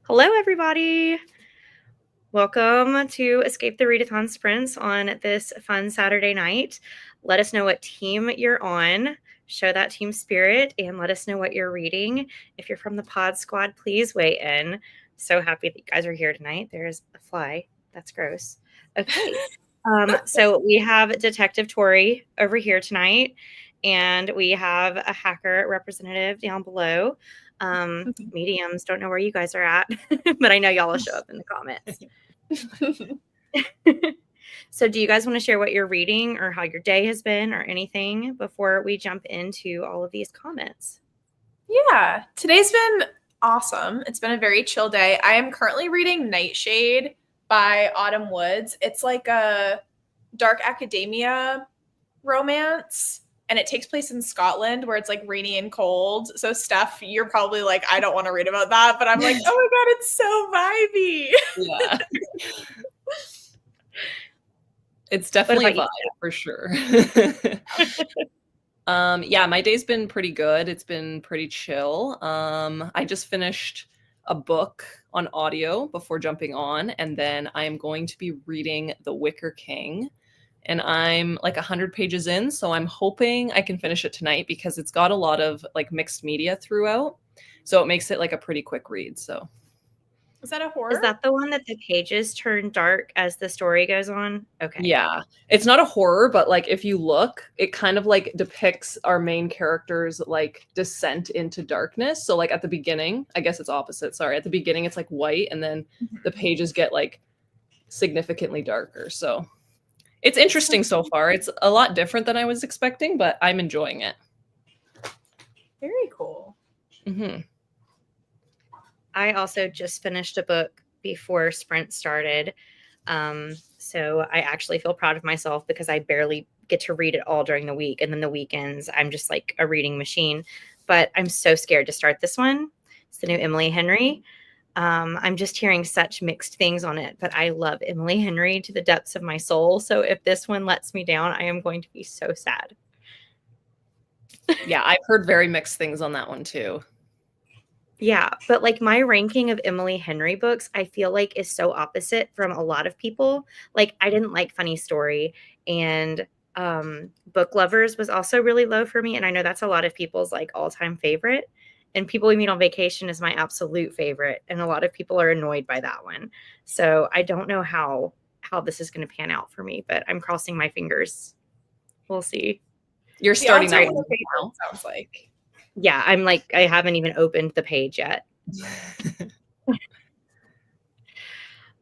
Hello, everybody. Welcome to Escape the Readathon Sprints on this fun Saturday night. Let us know what team you're on. Show that team spirit and let us know what you're reading. If you're from the pod squad, please weigh in. So happy that you guys are here tonight. There's a fly. That's gross. Okay. So we have Detective Tori over here tonight, and we have a hacker representative down below. Mediums, don't know where you guys are at, but I know y'all will show up in the comments. So do you guys want to share what you're reading or how your day has been or anything before we jump into all of these comments? Yeah, today's been awesome. It's been a very chill day. I am currently reading Nightshade by Autumn Woods. It's like a dark academia romance, and it takes place in Scotland where it's like rainy and cold. So Steph, you're probably like, I don't want to read about that, but I'm like, oh my God, it's so vibey. Yeah. It's definitely a vibe for sure. Yeah, my day's been pretty good. It's been pretty chill. I just finished a book on audio before jumping on, and then I am going to be reading The Wicker King. And I'm like 100 pages in, so I'm hoping I can finish it tonight because it's got a lot of like mixed media throughout. So it makes it like a pretty quick read. So is that a horror? Is that the one that the pages turn dark as the story goes on? Okay. Yeah. It's not a horror, but like if you look, it kind of like depicts our main character's like descent into darkness. So like at the beginning, I guess it's opposite. Sorry. At the beginning it's like white, and then the pages get like significantly darker. So it's interesting so far. It's a lot different than I was expecting, but I'm enjoying it. Very cool. Mm-hmm. I also just finished a book before Sprint started. So I actually feel proud of myself because I barely get to read it all during the week. And then the weekends, I'm just like a reading machine. But I'm so scared to start this one. It's the new Emily Henry. I'm just hearing such mixed things on it, but I love Emily Henry to the depths of my soul. So if this one lets me down, I am going to be so sad. Yeah, I've heard very mixed things on that one too. Yeah, but like my ranking of Emily Henry books, I feel like is so opposite from a lot of people. Like I didn't like Funny Story, and Book Lovers was also really low for me. And I know that's a lot of people's like all-time favorite. And People We Meet on Vacation is my absolute favorite. And a lot of people are annoyed by that one. So I don't know how this is going to pan out for me, but I'm crossing my fingers. We'll see. You're starting that one now, sounds like. Yeah, I'm like, I haven't even opened the page yet.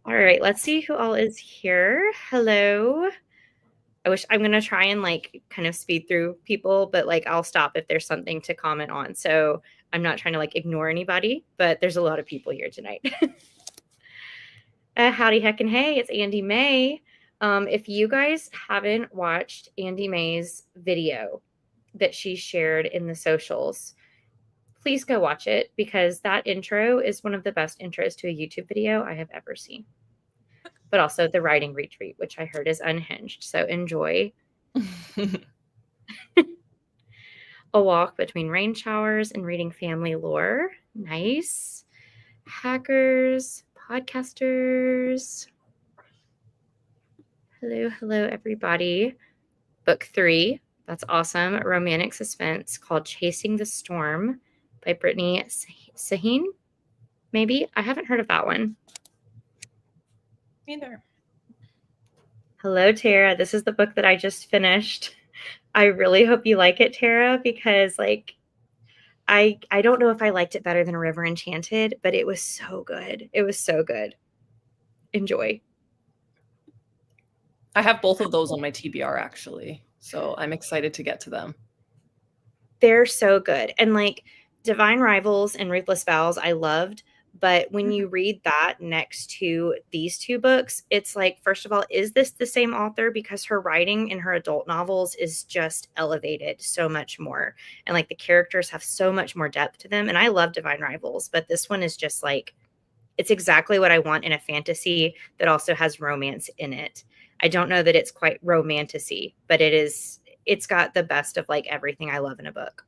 All right, let's see who all is here. Hello. I'm going to try and like kind of speed through people, but like I'll stop if there's something to comment on. So I'm not trying to like ignore anybody, but there's a lot of people here tonight. Howdy heck and hey, it's Andy May. If you guys haven't watched Andy May's video that she shared in the socials, please go watch it because that intro is one of the best intros to a YouTube video I have ever seen. But also the writing retreat, which I heard is unhinged. So enjoy. A walk between rain showers and reading family lore. Nice. Hackers, podcasters. Hello, everybody. Book 3. That's awesome. Romantic suspense called Chasing the Storm by Brittany Sahin. Maybe. I haven't heard of that one. Neither. Hello, Tara. This is the book that I just finished. I really hope you like it, Tara, because like I don't know if I liked it better than River Enchanted, but it was so good. It was so good. Enjoy. I have both of those on my TBR actually, so I'm excited to get to them. They're so good. And like Divine Rivals and Ruthless Vows, I loved. But when you read that next to these two books, it's like, first of all, is this the same author? Because her writing in her adult novels is just elevated so much more. And like the characters have so much more depth to them. And I love Divine Rivals, but this one is just like, it's exactly what I want in a fantasy that also has romance in it. I don't know that it's quite romantasy, but it's got the best of like everything I love in a book.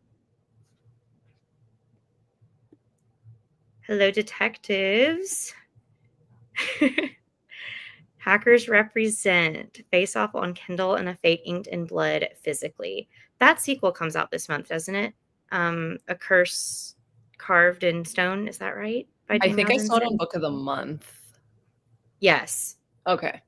Hello, detectives. Hackers represent. Face Off on Kindle and A Fate Inked in Blood physically. That sequel comes out this month, doesn't it? A Curse Carved in Stone. Is that right? By I think I saw it Madison? on Book of the Month. Yes. Okay.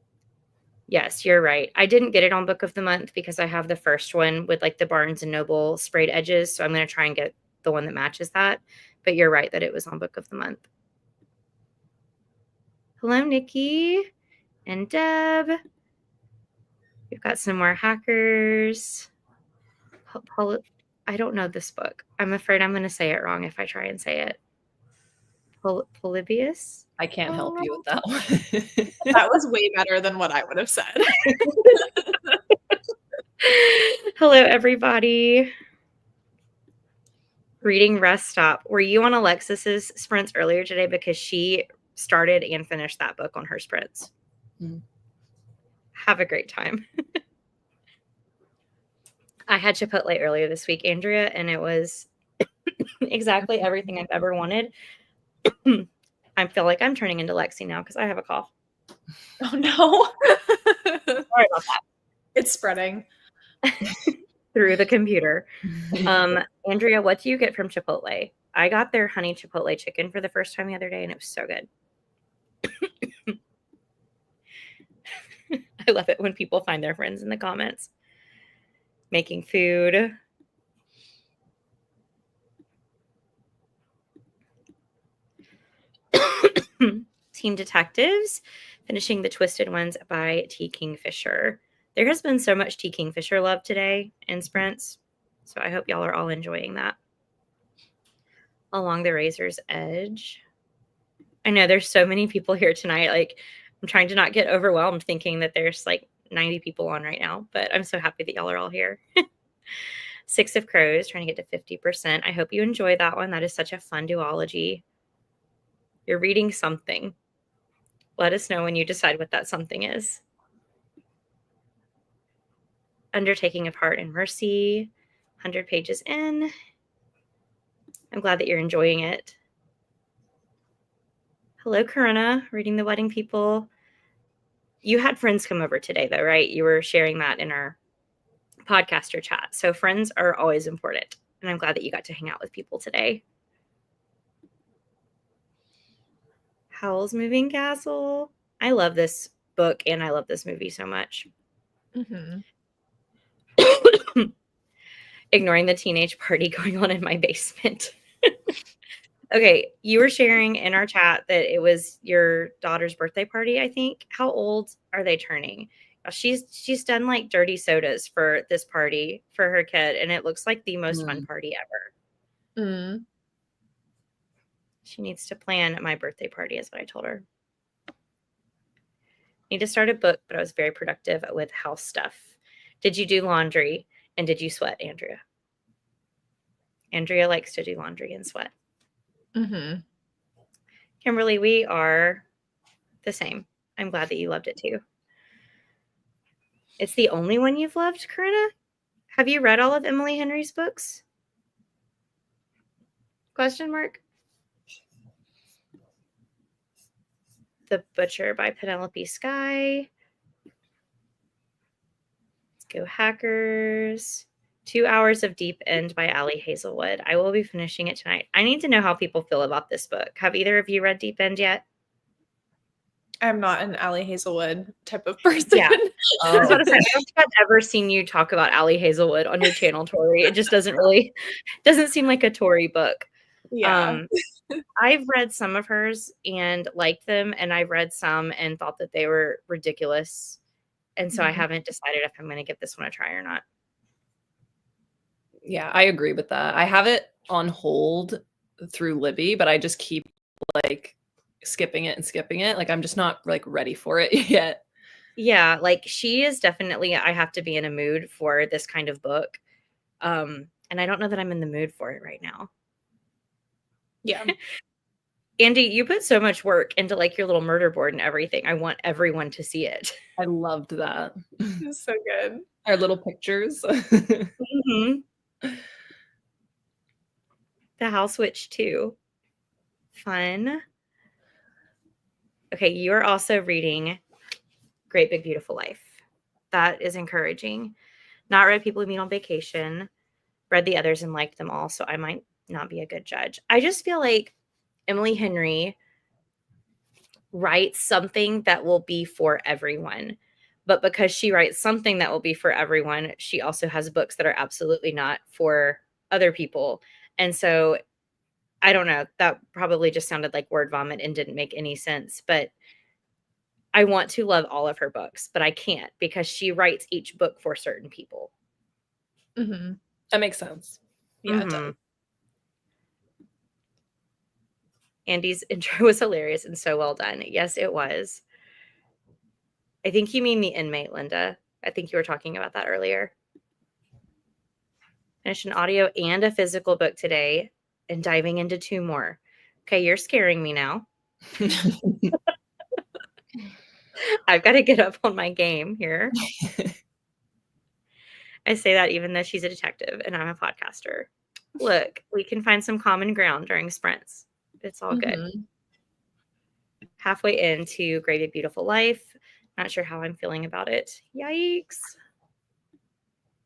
Yes, you're right. I didn't get it on Book of the Month because I have the first one with like the Barnes and Noble sprayed edges. So I'm going to try and get the one that matches that. But you're right that it was on Book of the Month. Hello, Nikki and Deb. We've got some more hackers. I don't know this book. I'm afraid I'm going to say it wrong if I try and say it. Polybius? I can't help you with that one. That was way better than what I would have said. Hello, everybody. Reading Rest Stop. Were you on Alexis's sprints earlier today? Because she started and finished that book on her sprints. Mm. Have a great time. I had Chipotle earlier this week, Andrea, and it was exactly everything I've ever wanted. I feel like I'm turning into Lexi now because I have a cough. Oh no. Sorry about that. It's spreading. Through the computer. Andrea, what do you get from Chipotle? I got their honey Chipotle chicken for the first time the other day, and it was so good. I love it when people find their friends in the comments. Making food. Team Detectives, finishing The Twisted Ones by T. Kingfisher. There has been so much T. Kingfisher love today in sprints, so I hope y'all are all enjoying that. Along the Razor's Edge. I know there's so many people here tonight. Like, I'm trying to not get overwhelmed thinking that there's like 90 people on right now, but I'm so happy that y'all are all here. Six of Crows, trying to get to 50%. I hope you enjoy that one. That is such a fun duology. You're reading something. Let us know when you decide what that something is. Undertaking of Heart and Mercy, 100 pages in. I'm glad that you're enjoying it. Hello, Corinna, reading The Wedding People. You had friends come over today, though, right? You were sharing that in our podcaster chat. So friends are always important, and I'm glad that you got to hang out with people today. Howl's Moving Castle. I love this book, and I love this movie so much. Mm-hmm. Ignoring the teenage party going on in my basement. Okay, you were sharing in our chat that it was your daughter's birthday party, I think. How old are they turning? She's done like dirty sodas for this party for her kid, and it looks like the most fun party ever. Mm. She needs to plan my birthday party, is what I told her. Need to start a book, but I was very productive with house stuff. Did you do laundry, and did you sweat, Andrea? Andrea likes to do laundry and sweat. Mm-hmm. Kimberly, we are the same. I'm glad that you loved it too. It's the only one you've loved, Corinna? Have you read all of Emily Henry's books? Question mark. The Butcher by Penelope Sky. Let's go Hackers. 2 Hours of Deep End by Allie Hazelwood. I will be finishing it tonight. I need to know how people feel about this book. Have either of you read Deep End yet? I'm not an Allie Hazelwood type of person. Yeah. I was about to say, I don't think I've ever seen you talk about Allie Hazelwood on your channel, Tori. It just doesn't seem like a Tori book. Yeah. I've read some of hers and liked them, and I've read some and thought that they were ridiculous. And so I haven't decided if I'm going to give this one a try or not. Yeah, I agree with that. I have it on hold through Libby, but I just keep like skipping it. Like I'm just not like ready for it yet. Yeah, like she is definitely, I have to be in a mood for this kind of book. And I don't know that I'm in the mood for it right now. Yeah. Andy, you put so much work into like your little murder board and everything. I want everyone to see it. I loved that. It's so good. Our little pictures. Mm-hmm. The House Witch 2. Fun. Okay, you're also reading Great Big Beautiful Life. That is encouraging. Not read People Who Meet on Vacation. Read the others and liked them all, so I might not be a good judge. I just feel like Emily Henry writes something that will be for everyone. But because she writes something that will be for everyone, she also has books that are absolutely not for other people. And so I don't know, that probably just sounded like word vomit and didn't make any sense. But I want to love all of her books, but I can't because she writes each book for certain people. Mm-hmm. That makes sense. Yeah, it does. Andy's intro was hilarious and so well done. Yes, it was. I think you mean The Inmate, Linda. I think you were talking about that earlier. Finished an audio and a physical book today and diving into 2 more. Okay, you're scaring me now. I've got to get up on my game here. I say that even though she's a detective and I'm a podcaster. Look, we can find some common ground during sprints. It's all good. Mm-hmm. Halfway into Great Big Beautiful Life. Not sure how I'm feeling about it. Yikes.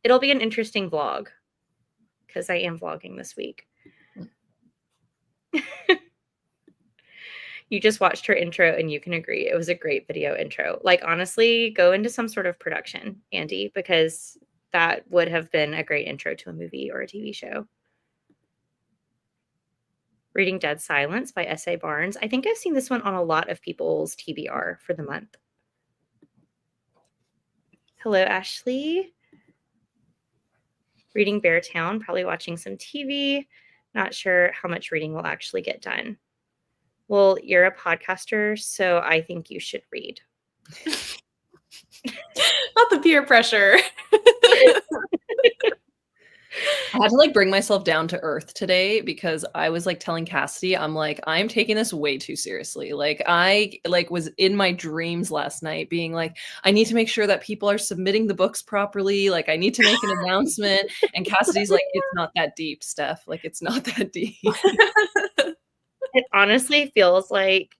It'll be an interesting vlog because I am vlogging this week. You just watched her intro and you can agree it was a great video intro. Like, honestly, go into some sort of production, Andy, because that would have been a great intro to a movie or a TV show. Reading Dead Silence by S.A. Barnes. I think I've seen this one on a lot of people's TBR for the month. Hello, Ashley. Reading Beartown, probably watching some TV. Not sure how much reading will actually get done. Well, you're a podcaster, so I think you should read. Not the peer pressure. I had to like bring myself down to earth today because I was like telling Cassidy, I'm like, I'm taking this way too seriously. Like I like was in my dreams last night being like, I need to make sure that people are submitting the books properly. Like I need to make an announcement. And Cassidy's like, it's not that deep, Steph. Like it's not that deep. It honestly feels like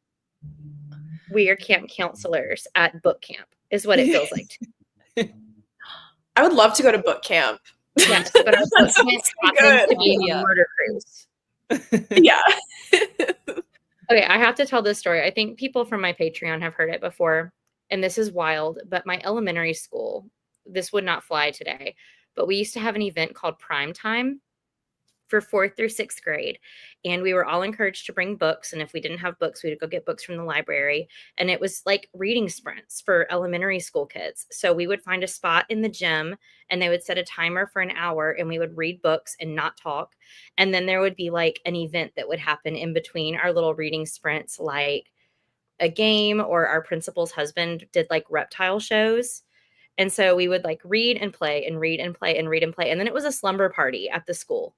we are camp counselors at book camp is what it feels like. I would love to go to book camp. Yes, but our book camp happens to be a murder cruise. Yeah. Okay, I have to tell this story. I think people from my Patreon have heard it before, and this is wild, but my elementary school, this would not fly today, but we used to have an event called Prime Time for 4th through 6th grade. And we were all encouraged to bring books. And if we didn't have books, we would go get books from the library. And it was like reading sprints for elementary school kids. So we would find a spot in the gym and they would set a timer for an hour and we would read books and not talk. And then there would be like an event that would happen in between our little reading sprints, like a game, or our principal's husband did like reptile shows. And so we would like read and play and read and play and read and play. And then it was a slumber party at the school.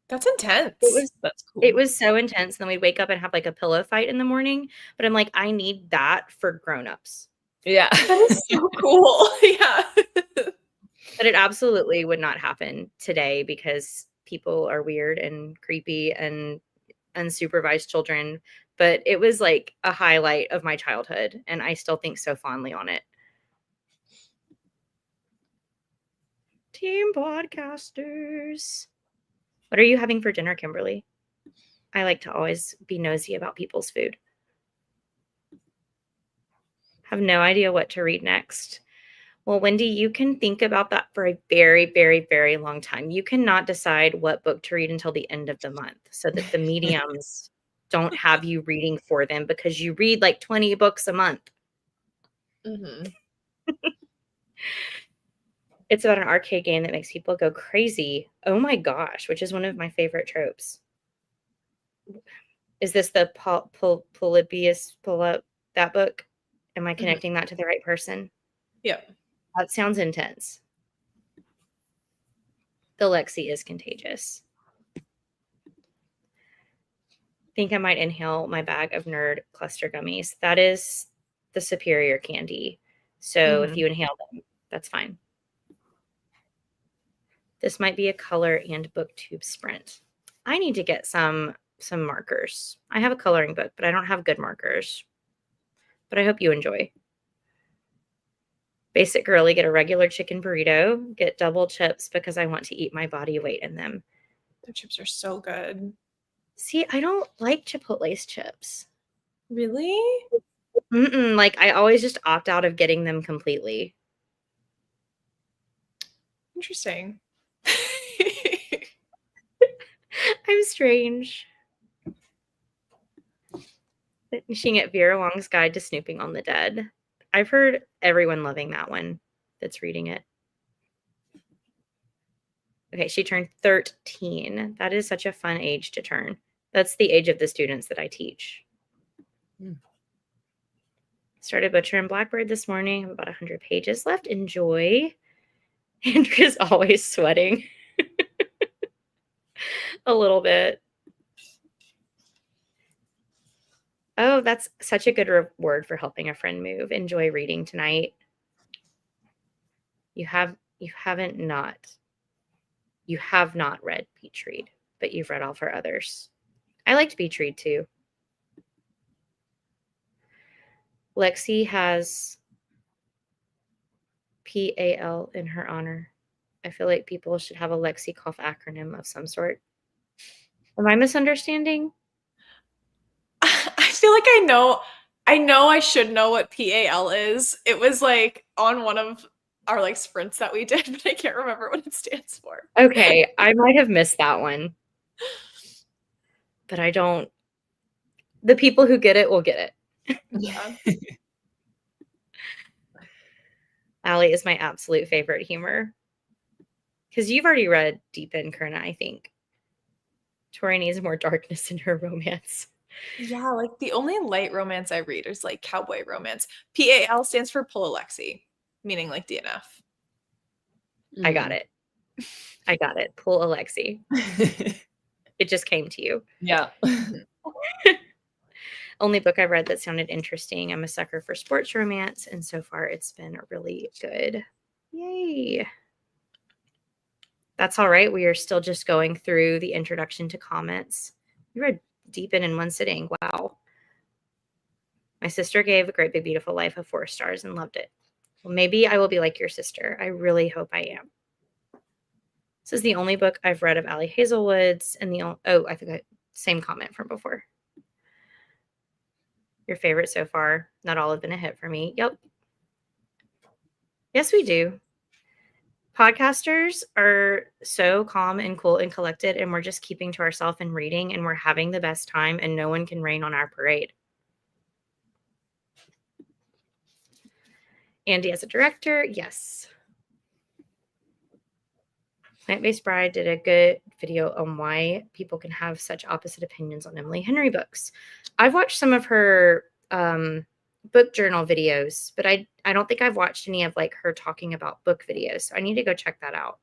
That's intense. That's cool. It was so intense. Then we'd wake up and have like a pillow fight in the morning. But I'm like, I need that for grown-ups. Yeah. That is so cool. Yeah. But it absolutely would not happen today because people are weird and creepy and unsupervised children. But it was like a highlight of my childhood. And I still think so fondly on it. Team podcasters. What are you having for dinner, Kimberly? I like to always be nosy about people's food. Have no idea what to read next. Well, Wendy, you can think about that for a very, very, very long time. You cannot decide what book to read until the end of the month so that the mediums don't have you reading for them because you read like 20 books a month. Mm-hmm. It's about an arcade game that makes people go crazy. Oh my gosh, which is one of my favorite tropes. Is this the Polybius that book? Am I connecting that to the right person? Yep. That sounds intense. The Lexi is contagious. Think I might inhale my bag of nerd cluster gummies. That is the superior candy. So if you inhale them, that's fine. This might be a color and booktube sprint. I need to get some markers. I have a coloring book, but I don't have good markers. But I hope you enjoy. Basic girly, get a regular chicken burrito, get double chips because I want to eat my body weight in them. Their chips are so good. See, I don't like Chipotle's chips. Really? Like, I always just opt out of getting them completely. Interesting. I'm strange. Finishing at Vera Wong's Guide to Snooping on the Dead. I've heard everyone loving that one that's reading it. Okay, she turned 13. That is such a fun age to turn. That's the age of the students that I teach. Started Butcher and Blackbird this morning. I have about 100 pages left. Enjoy. Andrea's always sweating. A little bit. Oh, that's such a good word for helping a friend move. Enjoy reading tonight. You have not read Beach Read, but you've read all for others. I liked Beach Read too. Lexi has PAL in her honor. I feel like people should have a LexiCough acronym of some sort. Am I misunderstanding? I feel like I know I should know what PAL is. It was like on one of our like sprints that we did, but I can't remember what it stands for. Okay, I might have missed that one. But I don't. The people who get it will get it. Yeah. Allie is my absolute favorite humor. Because you've already read Deep in Kerna, I think. Tori needs more darkness in her romance. Yeah, like the only light romance I read is like cowboy romance. PAL stands for Pull Alexi, meaning like DNF. I got it. I got it. Pull Alexi. It just came to you. Yeah. Only book I've read that sounded interesting. I'm a sucker for sports romance, and so far it's been really good. Yay. That's all right. We are still just going through the introduction to comments. You read Deep in one sitting. Wow. My sister gave A Great Big Beautiful Life of 4 stars and loved it. Well, maybe I will be like your sister. I really hope I am. This is the only book I've read of Allie Hazelwood's, and I think same comment from before. Your favorite so far? Not all have been a hit for me. Yep. Yes, we do. Podcasters are so calm and cool and collected, and we're just keeping to ourselves and reading, and we're having the best time, and no one can rain on our parade. Andy as a director, yes. Plant-Based Bride did a good video on why people can have such opposite opinions on Emily Henry books. I've watched some of her book journal videos, but I don't think I've watched any of like her talking about book videos. So I need to go check that out.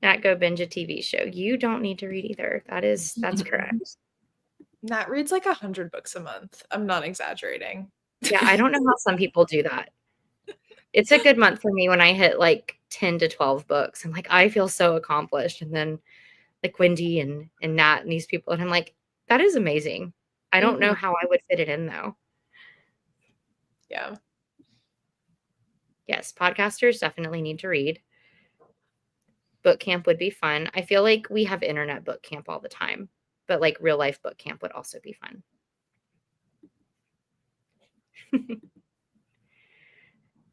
Not go binge a TV show. You don't need to read either. That's correct. Nat reads like 100 books a month. I'm not exaggerating. Yeah, I don't know how some people do that. It's a good month for me when I hit like 10 to 12 books. I'm like, I feel so accomplished. And then like Wendy and Nat and these people, and I'm like, that is amazing. I don't know how I would fit it in though. Yeah. Yes, podcasters definitely need to read. Book camp would be fun. I feel like we have internet book camp all the time, but like real life book camp would also be fun.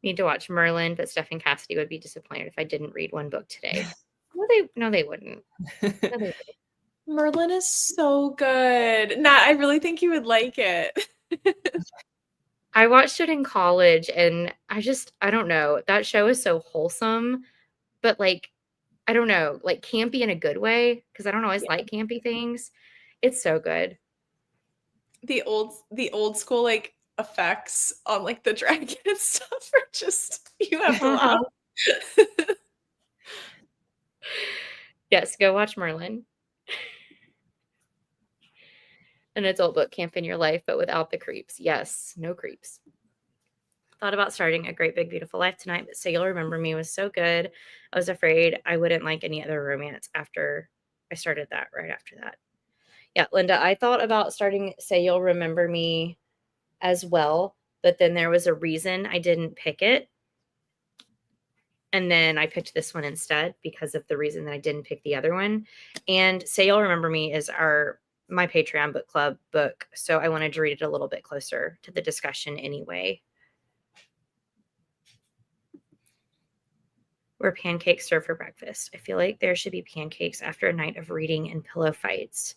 Need to watch Merlin, but Steph and Cassidy would be disappointed if I didn't read one book today. No, they wouldn't. No, they wouldn't. Merlin is so good. Nat, I really think you would like it. I watched it in college, and I don't know. That show is so wholesome, but like, I don't know, like campy in a good way, because I don't always like campy things. It's so good. The old school like effects on like the dragon and stuff are just, you have to laugh. Yes, go watch Merlin. An adult book camp in your life, but without the creeps. Yes, no creeps. thought about starting A Great Big Beautiful Life tonight, but Say You'll Remember Me was so good. I was afraid I wouldn't like any other romance after I started that right after that. Yeah, Linda, I thought about starting Say You'll Remember Me as well, but then there was a reason I didn't pick it. And then I picked this one instead because of the reason that I didn't pick the other one. And Say You'll Remember Me is my Patreon book club book, so I wanted to read it a little bit closer to the discussion anyway. Were pancakes served for breakfast? I feel like there should be pancakes after a night of reading and pillow fights.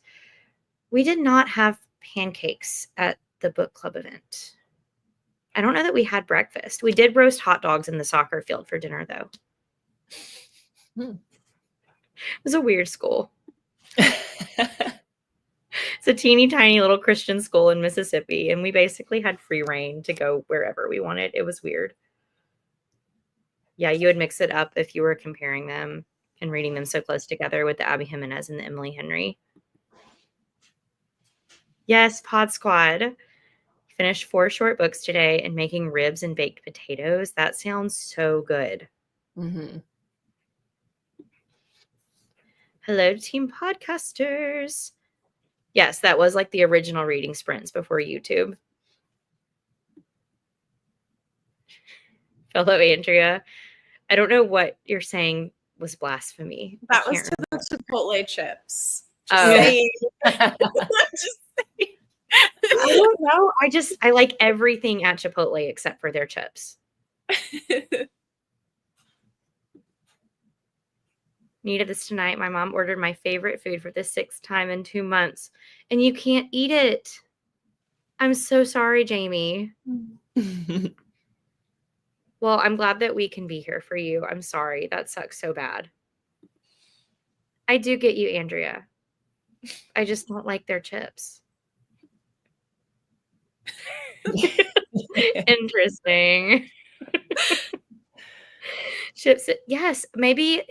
We did not have pancakes at the book club event. I don't know that we had breakfast. We did roast hot dogs in the soccer field for dinner, though. It was a weird school. It's a teeny tiny little Christian school in Mississippi, and we basically had free reign to go wherever we wanted. It was weird. Yeah, you would mix it up if you were comparing them and reading them so close together with the Abby Jimenez and the Emily Henry. Yes, Pod Squad. Finished 4 short books today and making ribs and baked potatoes. That sounds so good. Mm-hmm. Hello, team podcasters. Yes, that was like the original reading sprints before YouTube. Hello, Andrea. I don't know what you're saying was blasphemy. That was to the Chipotle chips. Just saying. Just saying. I don't know. I like everything at Chipotle except for their chips. Needed this tonight. My mom ordered my favorite food for the 6th time in 2 months, and you can't eat it. I'm so sorry, Jamie. Well, I'm glad that we can be here for you. I'm sorry. That sucks so bad. I do get you, Andrea. I just don't like their chips. Interesting. Chips. Yes, maybe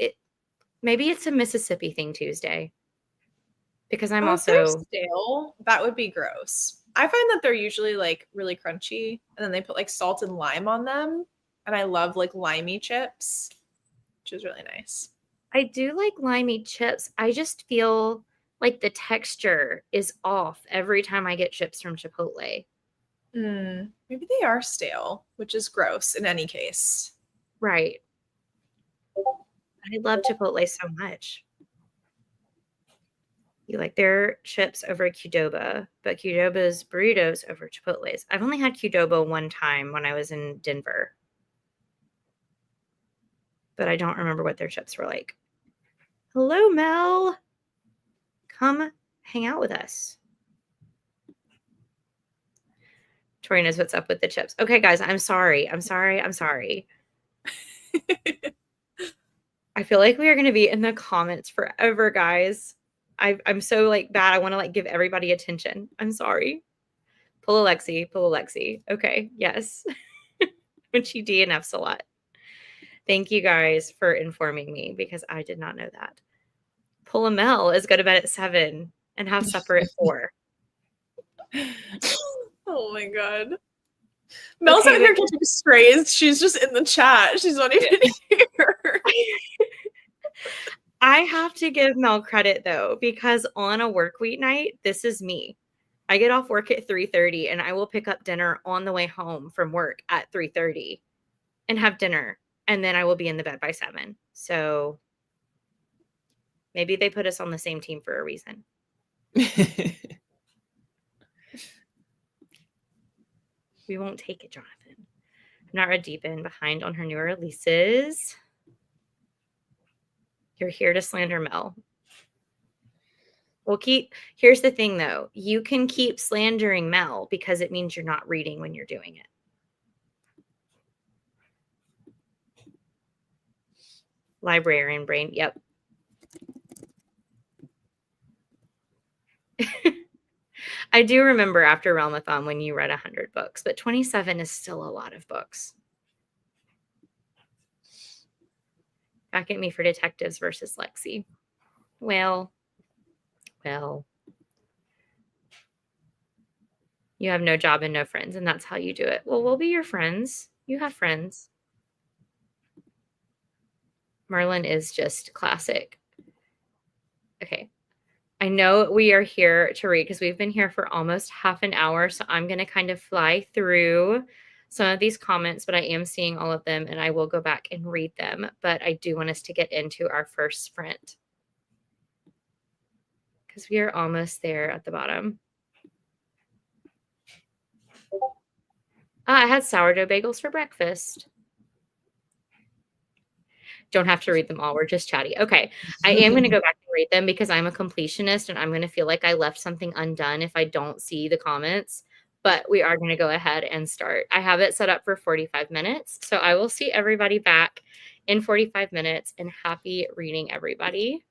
it's a Mississippi thing Tuesday. Because I'm if they're also stale, that would be gross. I find that they're usually like really crunchy, and then they put like salt and lime on them. And I love like limey chips, which is really nice. I do like limey chips. I just feel like the texture is off every time I get chips from Chipotle. Maybe they are stale, which is gross in any case. Right. I love Chipotle so much. You like their chips over Qdoba, but Qdoba's burritos over Chipotle's. I've only had Qdoba one time when I was in Denver, but I don't remember what their chips were like. Hello, Mel. Come hang out with us. Tori knows what's up with the chips. Okay, guys, I'm sorry. I feel like we are going to be in the comments forever, guys. I'm so like bad. I want to like give everybody attention. I'm sorry. Pull Alexi. Okay, yes. When she DNFs a lot. Thank you guys for informing me because I did not know that. Pull a Mel is go to bed at 7 and have supper at 4. Oh my god. Mel's out here catching strays. She's just in the chat. She's not even here. I have to give Mel credit though, because on a work weeknight, this is me. I get off work at 3:30 and I will pick up dinner on the way home from work at 3:30 and have dinner. And then I will be in the bed by 7. So maybe they put us on the same team for a reason. We won't take it, Jonathan. I've not read deep in behind on her newer releases. You're here to slander Mel. Well, here's the thing though. You can keep slandering Mel because it means you're not reading when you're doing it. Librarian brain. Yep. I do remember after Realmathon when you read 100 books, but 27 is still a lot of books. Back at me for detectives versus Lexi. Well. You have no job and no friends, and that's how you do it. Well, we'll be your friends. You have friends. Merlin is just classic. Okay. I know we are here to read because we've been here for almost half an hour. So I'm going to kind of fly through some of these comments, but I am seeing all of them and I will go back and read them. But I do want us to get into our first sprint because we are almost there at the bottom. I had sourdough bagels for breakfast. Don't have to read them all. We're just chatty. Okay. I am going to go back and read them because I'm a completionist and I'm going to feel like I left something undone if I don't see the comments. But we are going to go ahead and start. I have it set up for 45 minutes. So I will see everybody back in 45 minutes, and happy reading, everybody.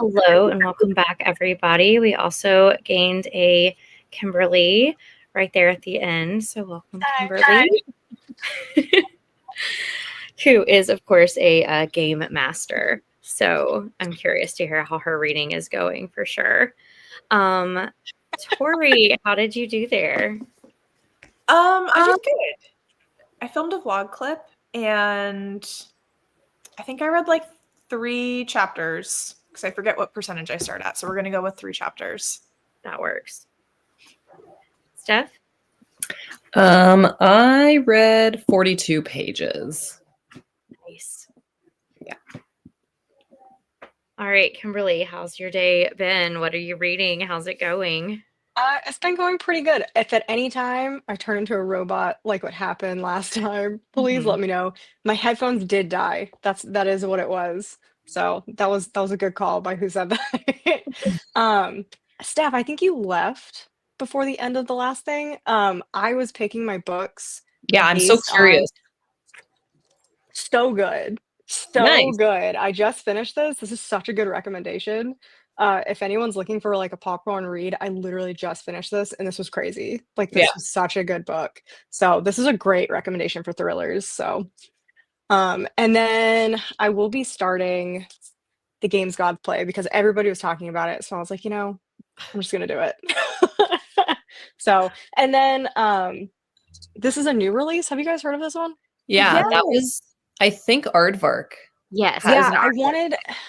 Hello and welcome back, everybody. We also gained a Kimberly right there at the end. So welcome, Kimberly. Who is, of course, a game master. So I'm curious to hear how her reading is going for sure. Tori, how did you do there? I did good. I filmed a vlog clip and I think I read like 3 chapters because I forget what percentage I start at. So we're going to go with 3 chapters. That works. Steph? I read 42 pages. Nice. Yeah. All right, Kimberly, how's your day been? What are you reading? How's it going? It's been going pretty good. If at any time I turn into a robot like what happened last time, please let me know. My headphones did die. That is what it was. So that was a good call by who said that. Steph, I think you left before the end of the last thing. I was picking my books Yeah, I'm so based on curious. so good. So Nice. good. I just finished this. This is such a good recommendation. If anyone's looking for like a popcorn read, I literally just finished this and this was crazy. Like this Yeah. was such a good book. So this is a great recommendation for thrillers. So and then I will be starting the games God play because everybody was talking about it. So I was like, I'm just gonna do it. So and then this is a new release. Have you guys heard of this one? Yeah, Yes. that was, I think, Aardvark. Yes. Yeah, as an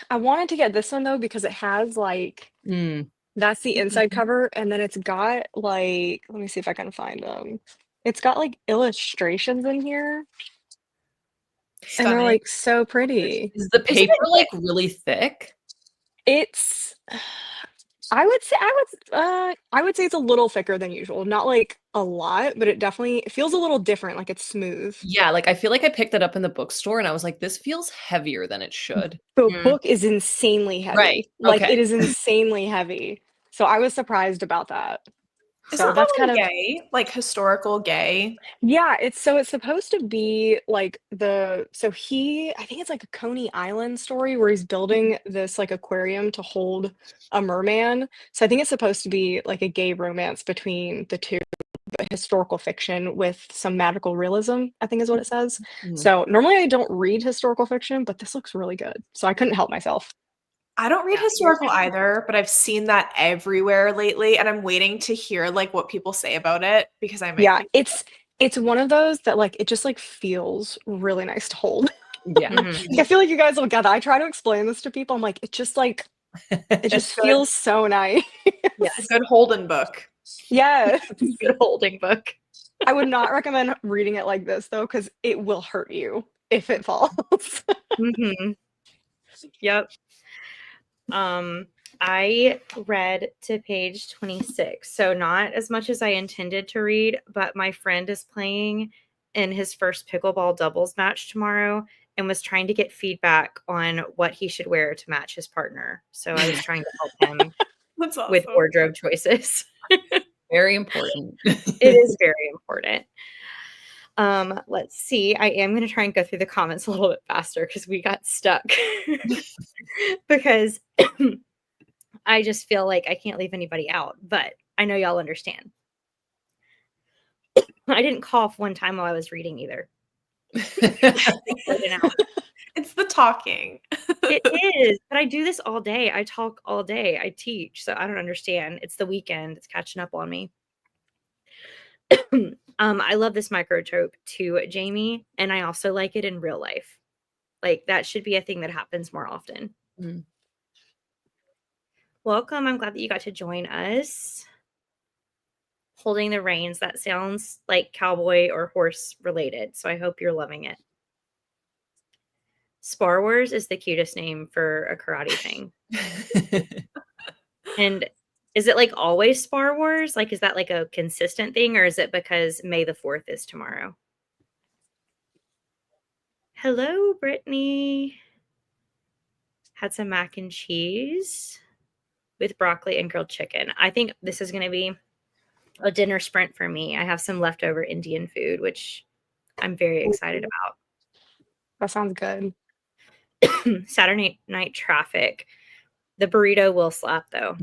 I wanted to get this one though because it has like Mm. that's the inside cover, and then it's got like let me see if I can find them. It's got like illustrations in here, and they're Stunning. like so pretty. Is the paper like really thick? It's I would say it's a little thicker than usual. Not like a lot, but it feels a little different, like it's smooth. Yeah, like I feel like I picked it up in the bookstore and I was like, this feels heavier than it should. The Mm. book is insanely heavy. Right. Like Okay. it is insanely heavy. So I was surprised about that. Isn't So that that's one kind of gay? Like historical gay? yeah, it's supposed to be like I think it's like a Coney Island story where he's building this like aquarium to hold a merman. So I think it's supposed to be like a gay romance between the two, but historical fiction with some magical realism, I think is what it says. Mhm. So normally I don't read historical fiction, but this looks really good. So I couldn't help myself. I don't read Yeah, historical either, but I've seen that everywhere lately and I'm waiting to hear like what people say about it because I might Yeah, pick it's one of those that like it just like feels really nice to hold. Yeah. Mhm. Like, I feel like you guys will get that. I try to explain this to people. I'm like, it just It's good. feels so nice. It's a good Holden book. Yeah. Good holding book. I would not recommend reading it like this though, because it will hurt you if it falls. Mm-hmm. Yep. I read to page 26, so not as much as I intended to read, but my friend is playing in his first pickleball doubles match tomorrow and was trying to get feedback on what he should wear to match his partner. So I was trying to help him That's awesome. with wardrobe choices. Very important. It is very important. Let's see. I am going to try and go through the comments a little bit faster because we got stuck. Because I just feel like I can't leave anybody out, but I know y'all understand. I didn't cough one time while I was reading either. It's the talking. It is, but I do this all day. I talk all day. I teach, so I don't understand. It's the weekend. It's catching up on me. I love this microtrope too, Jamie, and I also like it in real life. Like that should be a thing that happens more often. Mm. Welcome. I'm glad that you got to join us. Holding the reins, that sounds like cowboy or horse related, so I hope you're loving it. Spar Wars is the cutest name for a karate thing. And is it like always Spar Wars? Like, is that like a consistent thing, or is it because May the 4th is tomorrow? Hello, Brittany. Had some mac and cheese with broccoli and grilled chicken. I think this is going to be a dinner sprint for me. I have some leftover Indian food, which I'm very excited about. That sounds good. Saturday night traffic. The burrito will slap, though.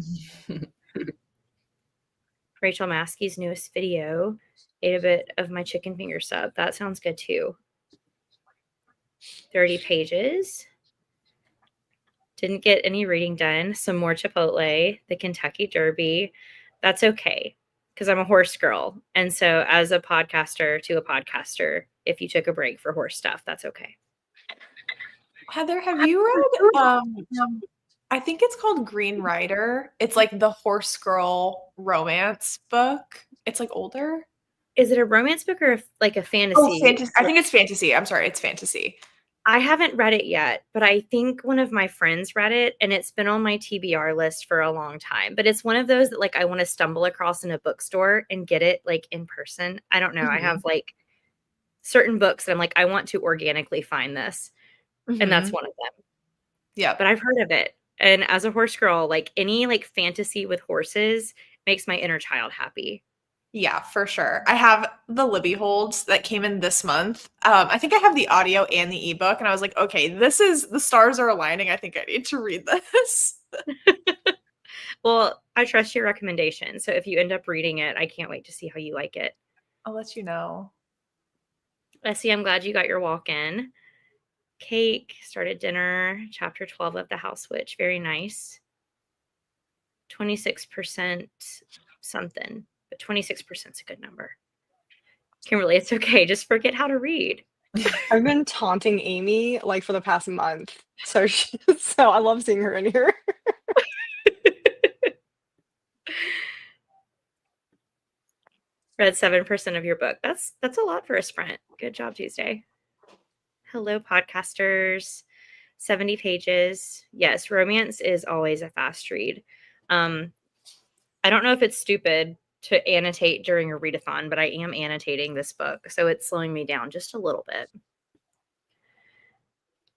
Rachel Maskey's newest video, ate a bit of my chicken finger sub. That sounds good, too. 30 pages. Didn't get any reading done. Some more Chipotle, the Kentucky Derby. That's okay, because I'm a horse girl. And so as a podcaster to a podcaster, if you took a break for horse stuff, that's okay. Heather, have you read I think it's called Green Rider. It's like the horse girl romance book. It's like older. Is it a romance book or like a fantasy? Oh, fantasy. I think it's fantasy. I'm sorry, it's fantasy. I haven't read it yet, but I think one of my friends read it, and it's been on my TBR list for a long time. But it's one of those that like I want to stumble across in a bookstore and get it like in person. I don't know. I have like certain books that I'm like, I want to organically find this. And that's one of them. Yeah. But I've heard of it. And as a horse girl, like any like fantasy with horses makes my inner child happy. Yeah, for sure. I have the Libby Holds that came in this month. I think I have the audio and the ebook, and I was like, okay, this is the stars are aligning. I think I need to read this. Well, I trust your recommendation. So if you end up reading it, I can't wait to see how you like it. I'll let you know. Essie, I'm glad you got your walk in. Cake, started dinner, chapter 12 of The House Witch. Very nice. 26% something, but 26% is a good number. Kimberly, it's okay. Just forget how to read. I've been taunting Amy like for the past month. So I love seeing her in here. Read 7% of your book. That's a lot for a sprint. Good job, Tuesday. Hello, podcasters. 70 pages. Yes, romance is always a fast read. I don't know if it's stupid to annotate during a readathon, but I am annotating this book, so it's slowing me down just a little bit.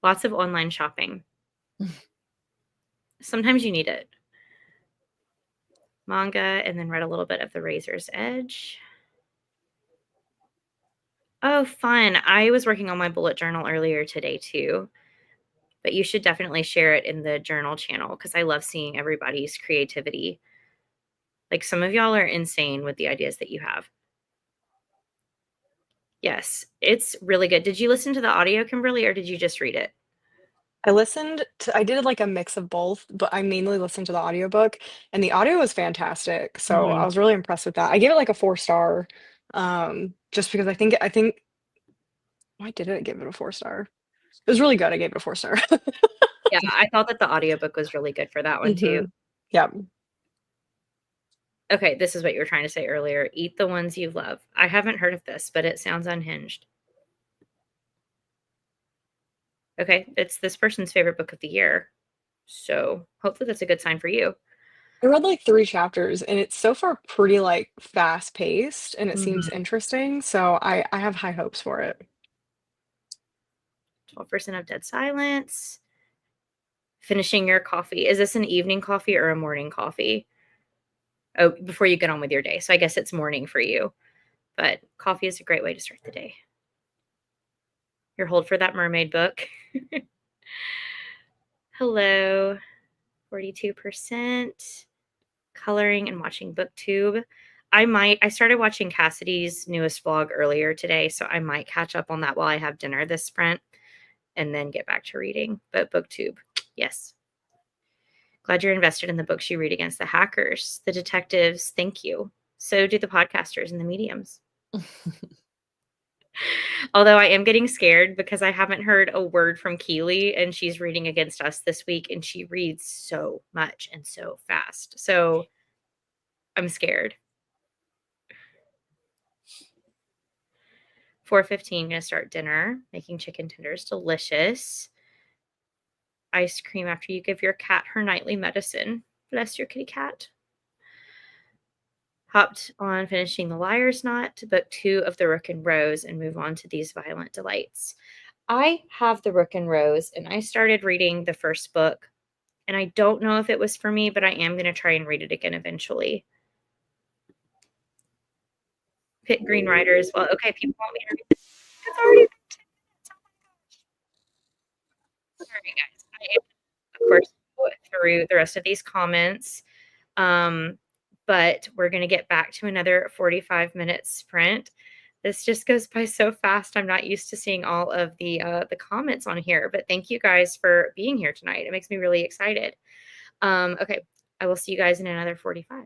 Lots of online shopping. Sometimes you need it. Manga, and then read a little bit of The Razor's Edge. Oh, fun. I was working on my bullet journal earlier today, too. But you should definitely share it in the journal channel because I love seeing everybody's creativity. Like some of y'all are insane with the ideas that you have. Yes, it's really good. Did you listen to the audio, Kimberly, or did you just read it? I did like a mix of both, but I mainly listened to the audiobook, and the audio was fantastic. So I was really impressed with that. I gave it like a 4-star, just because I think why did I give it a 4-star? It was really good. I gave it a 4-star. Yeah, I thought that the audiobook was really good for that one too. Yeah. Okay, this is what you were trying to say earlier. Eat the ones you love. I haven't heard of this, but it sounds unhinged. Okay, it's this person's favorite book of the year. So hopefully that's a good sign for you. I read like 3 chapters, and it's so far pretty like fast paced, and it seems interesting. So I have high hopes for it. 12% of dead silence. Finishing your coffee. Is this an evening coffee or a morning coffee? Oh, before you get on with your day. So I guess it's morning for you. But coffee is a great way to start the day. Your hold for that mermaid book. Hello. 42%. Coloring and watching BookTube. I started watching Cassidy's newest vlog earlier today, so I might catch up on that while I have dinner this sprint and then get back to reading. But BookTube, yes. Glad you're invested in the books you read against the hackers. The detectives, thank you. So do the podcasters and the mediums. Although I am getting scared because I haven't heard a word from Keely, and she's reading against us this week, and she reads so much and so fast. So I'm scared. 4:15, gonna start dinner, making chicken tenders delicious. Ice cream after you give your cat her nightly medicine. Bless your kitty cat. Hopped on finishing The Liar's Knot to book 2 of The Rook and Rose and move on to These Violent Delights. I have The Rook and Rose, and I started reading the first book, and I don't know if it was for me, but I am going to try and read it again eventually. Pick Green Rider as well. Okay, people want me to read this. It's already been 10 minutes. Oh my gosh. Sorry, guys. I am, of course, through the rest of these comments. But we're going to get back to another 45-minute sprint. This just goes by so fast. I'm not used to seeing all of the comments on here, but thank you guys for being here tonight. It makes me really excited. Okay, I will see you guys in another 45.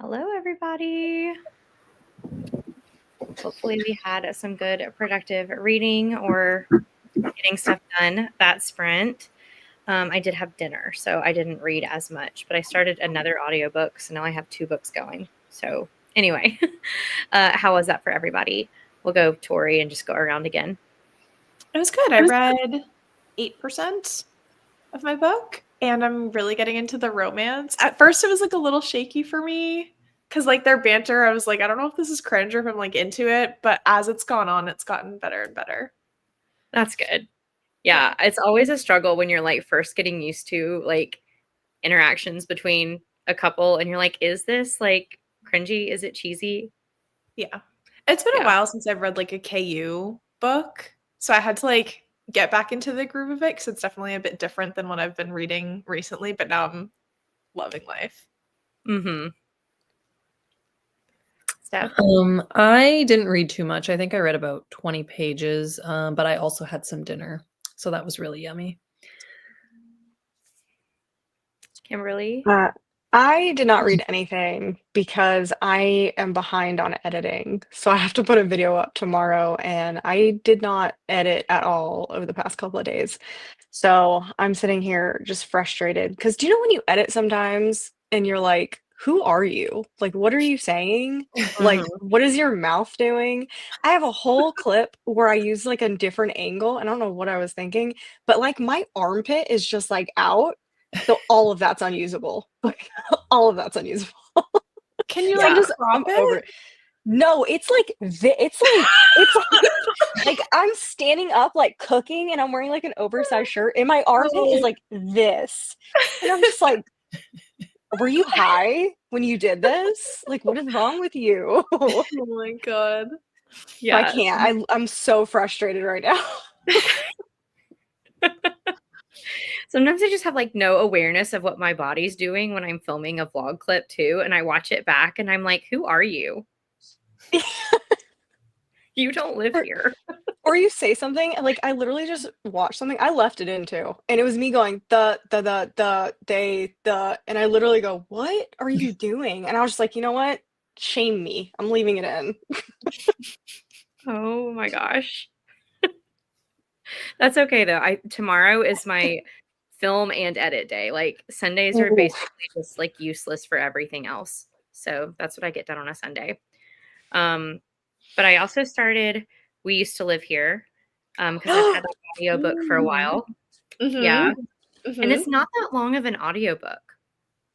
Hello, everybody. Hopefully, we had some good, productive reading or getting stuff done that sprint. I did have dinner, so I didn't read as much, but I started another audiobook, so now I have 2 books going. So anyway, how was that for everybody? We'll go Tori and just go around again. It was good. I read 8% of my book, and I'm really getting into the romance. At first, it was like a little shaky for me because like their banter, I was like, I don't know if this is cringe or if I'm like into it, but as it's gone on, it's gotten better and better. That's good. Yeah, it's always a struggle when you're like first getting used to like interactions between a couple and you're like, is this like cringy? Is it cheesy? Yeah. It's been a while since I've read like a KU book, so I had to like get back into the groove of it because it's definitely a bit different than what I've been reading recently, but now I'm loving life. Mm-hmm. Steph? I didn't read too much. I think I read about 20 pages, but I also had some dinner, so that was really yummy. Kimberly? I did not read anything because I am behind on editing. So I have to put a video up tomorrow, and I did not edit at all over the past couple of days. So I'm sitting here just frustrated because do you know when you edit sometimes and you're like, who are you? Like, what are you saying? Like, what is your mouth doing? I have a whole clip where I use like a different angle. I don't know what I was thinking, but like my armpit is just like out. So all of that's unusable. Like all of that's unusable. Can you Yeah. like crop I'm over it? it. No, it's like like I'm standing up like cooking and I'm wearing like an oversized shirt and my armpit is Oh. like this. And I'm just like, were you high when you did this? Like, what is wrong with you? Oh my god. I Yeah. can't. I'm so frustrated right now. Sometimes I just have like no awareness of what my body's doing when I'm filming a vlog clip too. And I watch it back and I'm like, who are you? You don't live Or, here. or you say something and like I literally just watched something. I left it in too. And it was me going the and I literally go, "What are you doing?" And I was just like, "You know what? Shame me. I'm leaving it in." Oh my gosh. That's okay though. Tomorrow is my film and edit day. Like Sundays are Ooh. basically just like useless for everything else. So that's what I get done on a Sunday. But I also started We Used to Live Here because I've had that audiobook for a while. Yeah. And it's not that long of an audiobook.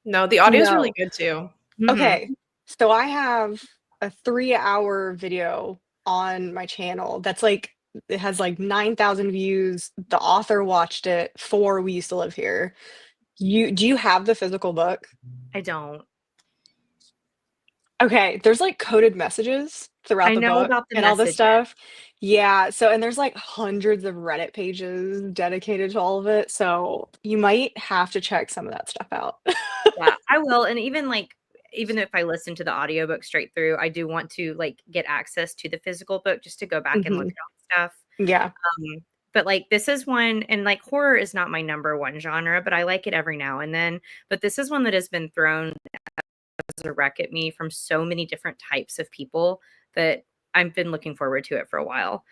No, the audio's really No. good too. Okay. So I have a 3-hour video on my channel that's like it has like 9,000 views. The author watched it for We Used to Live Here. Do you have the physical book? I don't. Okay, there's like coded messages throughout I the know book about the and all this messages. stuff. Yeah, so and there's like hundreds of Reddit pages dedicated to all of it. So you might have to check some of that stuff out. Yeah, I will. And even if I listen to the audiobook straight through, I do want to like get access to the physical book just to go back and look at all the stuff. Yeah. But like this is one, and like horror is not my number one genre, but I like it every now and then. But this is one that has been thrown as a wreck at me from so many different types of people that I've been looking forward to it for a while.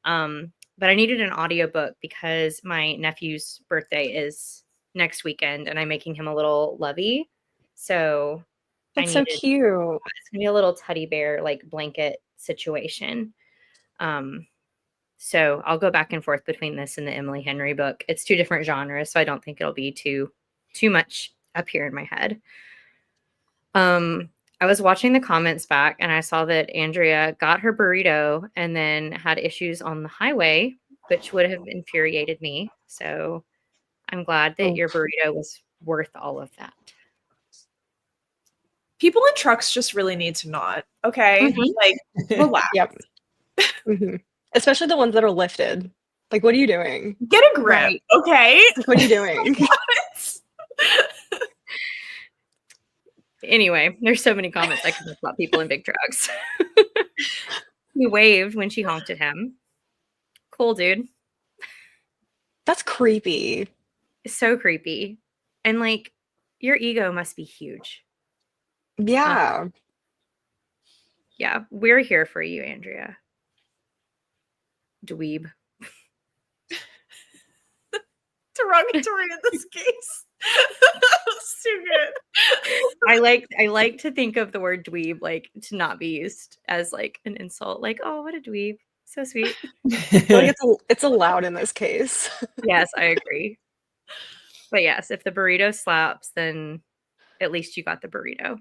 But I needed an audiobook because my nephew's birthday is next weekend and I'm making him a little lovey. So That's so cute. it's gonna be a little teddy bear like blanket situation. So I'll go back and forth between this and the Emily Henry book. It's 2 different genres, so I don't think it'll be too much up here in my head. I was watching the comments back and I saw that Andrea got her burrito and then had issues on the highway, which would have infuriated me. So I'm glad that your burrito was worth all of that. People in trucks just really need to not. Okay. Like relax. Yep. Especially the ones that are lifted. Like, what are you doing? Get a grip. Right. Okay. Like, what are you doing? Anyway, there's so many comments I can make about people in big trucks. He waved when she honked at him. Cool, dude. That's creepy. It's so creepy. And like, your ego must be huge. Yeah. Yeah, we're here for you, Andrea. Dweeb. Derogatory in this case. That's too good. I like to think of the word dweeb like to not be used as like an insult. Like, oh, what a dweeb. So sweet. Like it's allowed in this case. Yes, I agree. But yes, if the burrito slaps, then at least you got the burrito.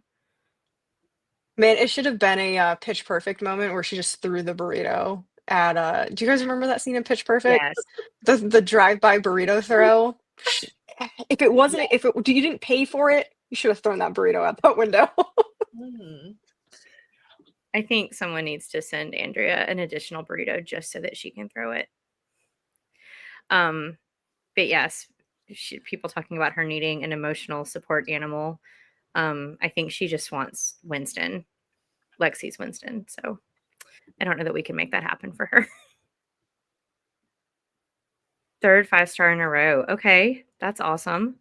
Man, it should have been a Pitch Perfect moment where she just threw the burrito at do you guys remember that scene in Pitch Perfect? Yes. The drive-by burrito throw. If it wasn't if it you didn't pay for it, you should have thrown that burrito out that window. I think someone needs to send Andrea an additional burrito just so that she can throw it. But yes, people talking about her needing an emotional support animal. I think she just wants Winston, Lexi's Winston. So I don't know that we can make that happen for her. Third 5-star in a row. Okay, that's awesome.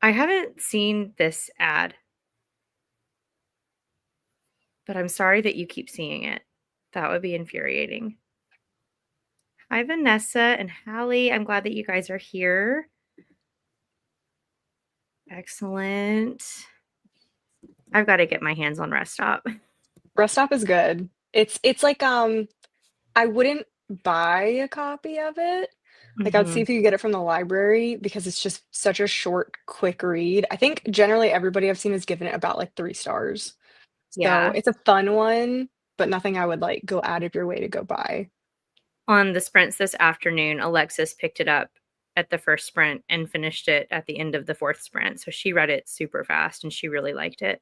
I haven't seen this ad, but I'm sorry that you keep seeing it. That would be infuriating. Hi, Vanessa and Hallie. I'm glad that you guys are here. Excellent. I've got to get my hands on Rest Stop. Rest Stop is good. It's like I wouldn't buy a copy of it. Like I'd see if you could get it from the library because it's just such a short, quick read. I think generally everybody I've seen has given it about like 3 stars. So Yeah. it's a fun one, but nothing I would like go out of your way to go buy. On the sprints this afternoon, Alexis picked it up at the first sprint and finished it at the end of the 4th sprint. So she read it super fast and she really liked it.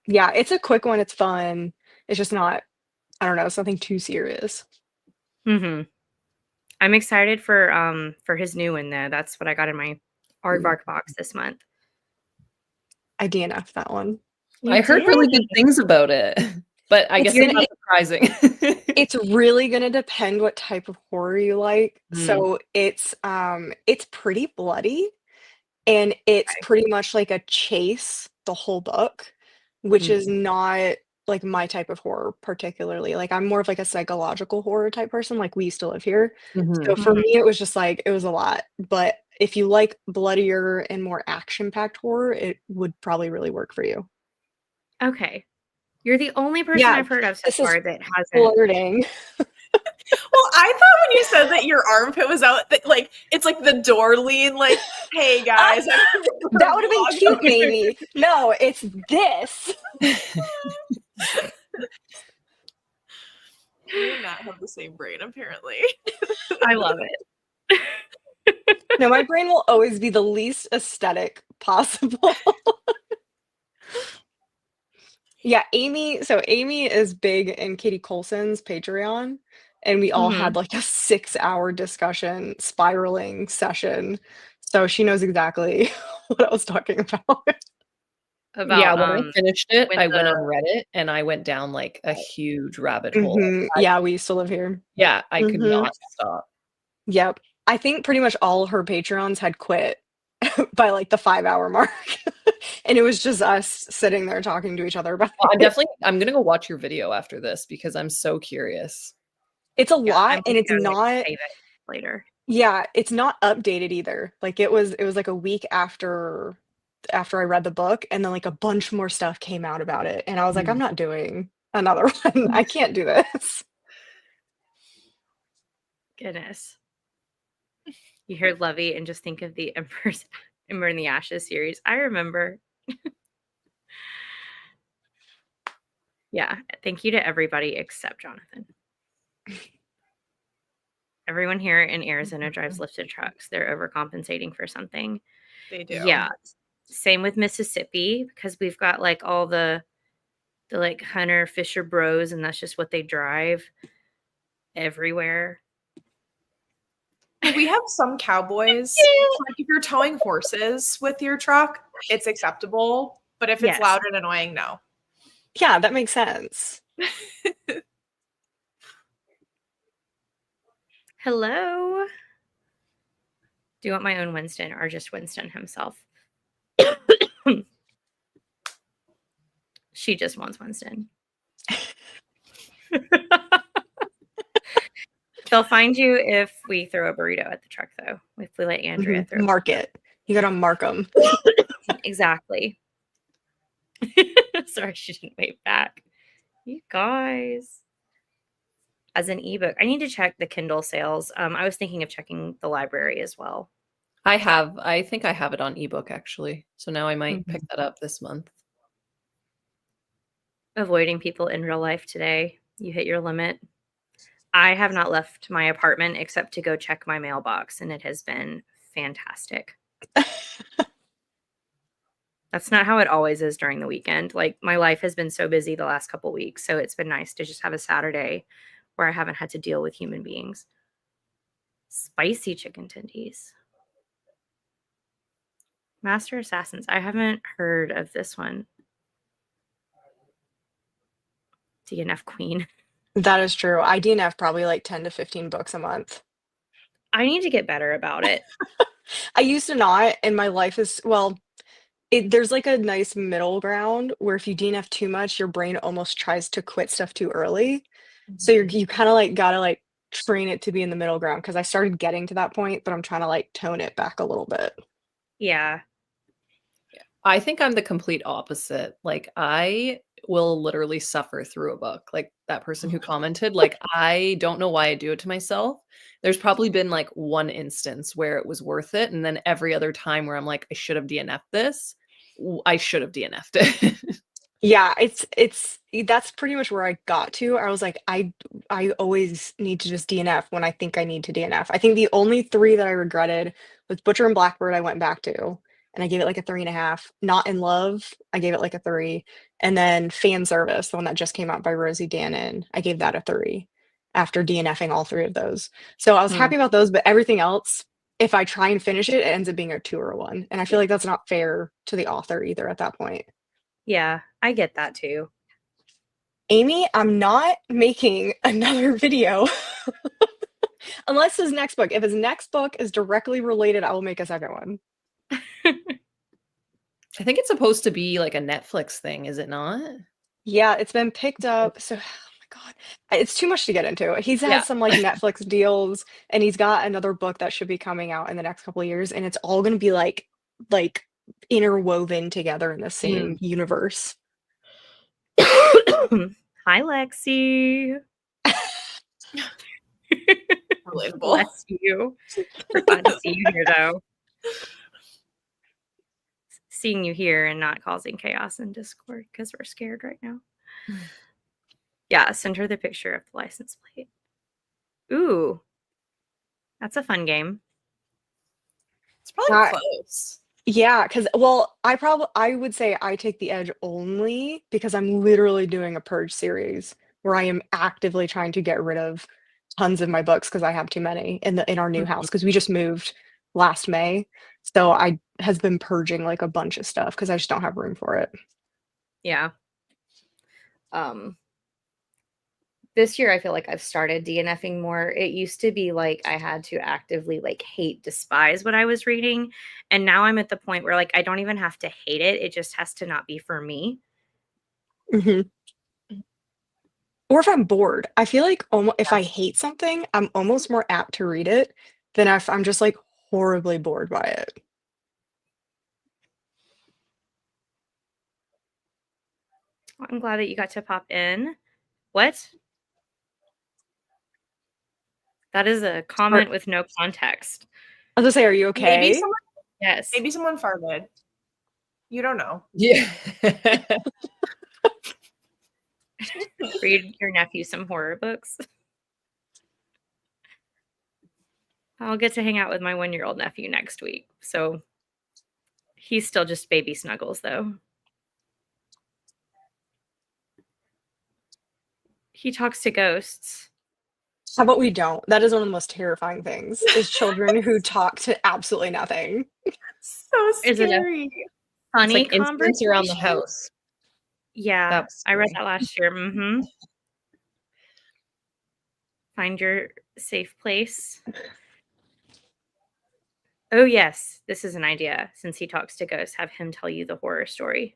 Yeah, it's a quick one. It's fun. It's just not, I don't know, something too serious. I'm excited for his new one though. That's what I got in my aardvark box this month. I DNF that one. I heard really good things about it, but I guess it's not surprising. It's really gonna depend what type of horror you like. So it's pretty bloody, and it's pretty much like a chase the whole book, which is not like my type of horror particularly. Like I'm more of like a psychological horror type person, like We Used to Live Here. So for me, it was just like it was a lot. But if you like bloodier and more action-packed horror, it would probably really work for you. Okay. You're the only person Yeah, I've heard of so this is far that hasn't. flirting. Well, I thought when you said that your armpit was out, that like it's like the door lean, like, hey guys, that would have been cute, maybe. No, it's this. We and Matt have the same brain, apparently. I love it. No, my brain will always be the least aesthetic possible. Yeah, Amy is big in Katie Coulson's Patreon, and we all had like a 6-hour discussion, spiraling session. So she knows exactly what I was talking about. Yeah, when I finished it, I went on Reddit and I went down like a huge rabbit hole. Yeah, We Used to Live Here. Yeah, I could not stop. Yep. I think pretty much all her Patreons had quit by like the 5-hour mark. And it was just us sitting there talking to each other about it. I'm gonna go watch your video after this because I'm so curious. It's a lot, and it's not save it later. Yeah, it's not updated either. Like it was like a week after I read the book, and then like a bunch more stuff came out about it. And I was like, I'm not doing another one. I can't do this. Goodness. You hear Lovey and just think of the Ember in the Ashes series. I remember. Yeah. Thank you to everybody except Jonathan. Everyone here in Arizona drives lifted trucks. They're overcompensating for something. They do. Yeah. Same with Mississippi, because we've got like all the like hunter fisher bros, and that's just what they drive everywhere. We have some cowboys. Like if you're towing horses with your truck, it's acceptable. But if it's loud and annoying, no. Yeah, that makes sense. Hello. Do you want my own Winston or just Winston himself? She just wants Winston. They'll find you if we throw a burrito at the truck, though. If we let Andrea throw. Mark it. You gotta mark them. Exactly. Sorry, she didn't wave back. You guys. As an ebook, I need to check the Kindle sales. I was thinking of checking the library as well. I think I have it on ebook actually. So now I might pick that up this month. Avoiding people in real life today. You hit your limit. I have not left my apartment except to go check my mailbox, and it has been fantastic. That's not how it always is during the weekend. Like, my life has been so busy the last couple weeks, so it's been nice to just have a Saturday where I haven't had to deal with human beings. Spicy chicken tendies. Master Assassins. I haven't heard of this one. DNF Queen. That is true. I DNF probably like 10 to 15 books a month. I need to get better about it. I used to not, and my life is, well, there's like a nice middle ground where if you DNF too much, your brain almost tries to quit stuff too early. So you kind of like gotta like train it to be in the middle ground because I started getting to that point, but I'm trying to like tone it back a little bit. Yeah. I think I'm the complete opposite. Like I will literally suffer through a book. Like that person who commented, like I don't know why I do it to myself. There's probably been like one instance where it was worth it, and then every other time where I'm like I should have DNF'd this. I should have DNF'd it. Yeah, it's that's pretty much where I got to. I was like, I always need to just DNF when I think I need to DNF. I think the only three that I regretted was Butcher and Blackbird I went back to, and I gave it like a 3.5. Not in Love, I gave it like a 3. And then Fan Service, the one that just came out by Rosie Danon, I gave that a 3 after DNFing all three of those. So I was happy about those, but everything else, if I try and finish it, it ends up being a 2 or a 1. And I feel like that's not fair to the author either at that point. Yeah, I get that too. Amy, I'm not making another video unless his next book. If his next book is directly related, I will make a second one. I think it's supposed to be like a Netflix thing, is it not? Yeah, it's been picked up. So, oh my God, it's too much to get into. He's had some like Netflix deals, and he's got another book that should be coming out in the next couple of years, and it's all going to be like interwoven together in the same universe. Hi, Lexi. Relatable. Bless you. We're glad to see you here, though. Seeing you here and not causing chaos in Discord because we're scared right now. Yeah, send her the picture of the license plate. Ooh, that's a fun game. It's probably close. Yeah, because I would say I take the edge only because I'm literally doing a purge series where I am actively trying to get rid of tons of my books because I have too many in our new house because we just moved last May. So I has been purging like a bunch of stuff because I just don't have room for it. Yeah. This year I feel like I've started DNFing more. It used to be like I had to actively like despise what I was reading. And now I'm at the point where like I don't even have to hate it. It just has to not be for me. Or if I'm bored. I feel like if I hate something, I'm almost more apt to read it than if I'm just like horribly bored by it. I'm glad that you got to pop in. What? That is a comment with no context. I was gonna say, are you okay? Yes. Maybe someone farted. You don't know. Yeah. Read your nephew some horror books. I'll get to hang out with my 1-year-old nephew next week. So he's still just baby Snuggles, though. He talks to ghosts. How about we don't? That is one of the most terrifying things is children who talk to absolutely nothing. So scary. Is it a funny it's like incidents around the house. Yeah, I read that last year. Find your safe place. Oh, yes. This is an idea. Since he talks to ghosts, have him tell you the horror story.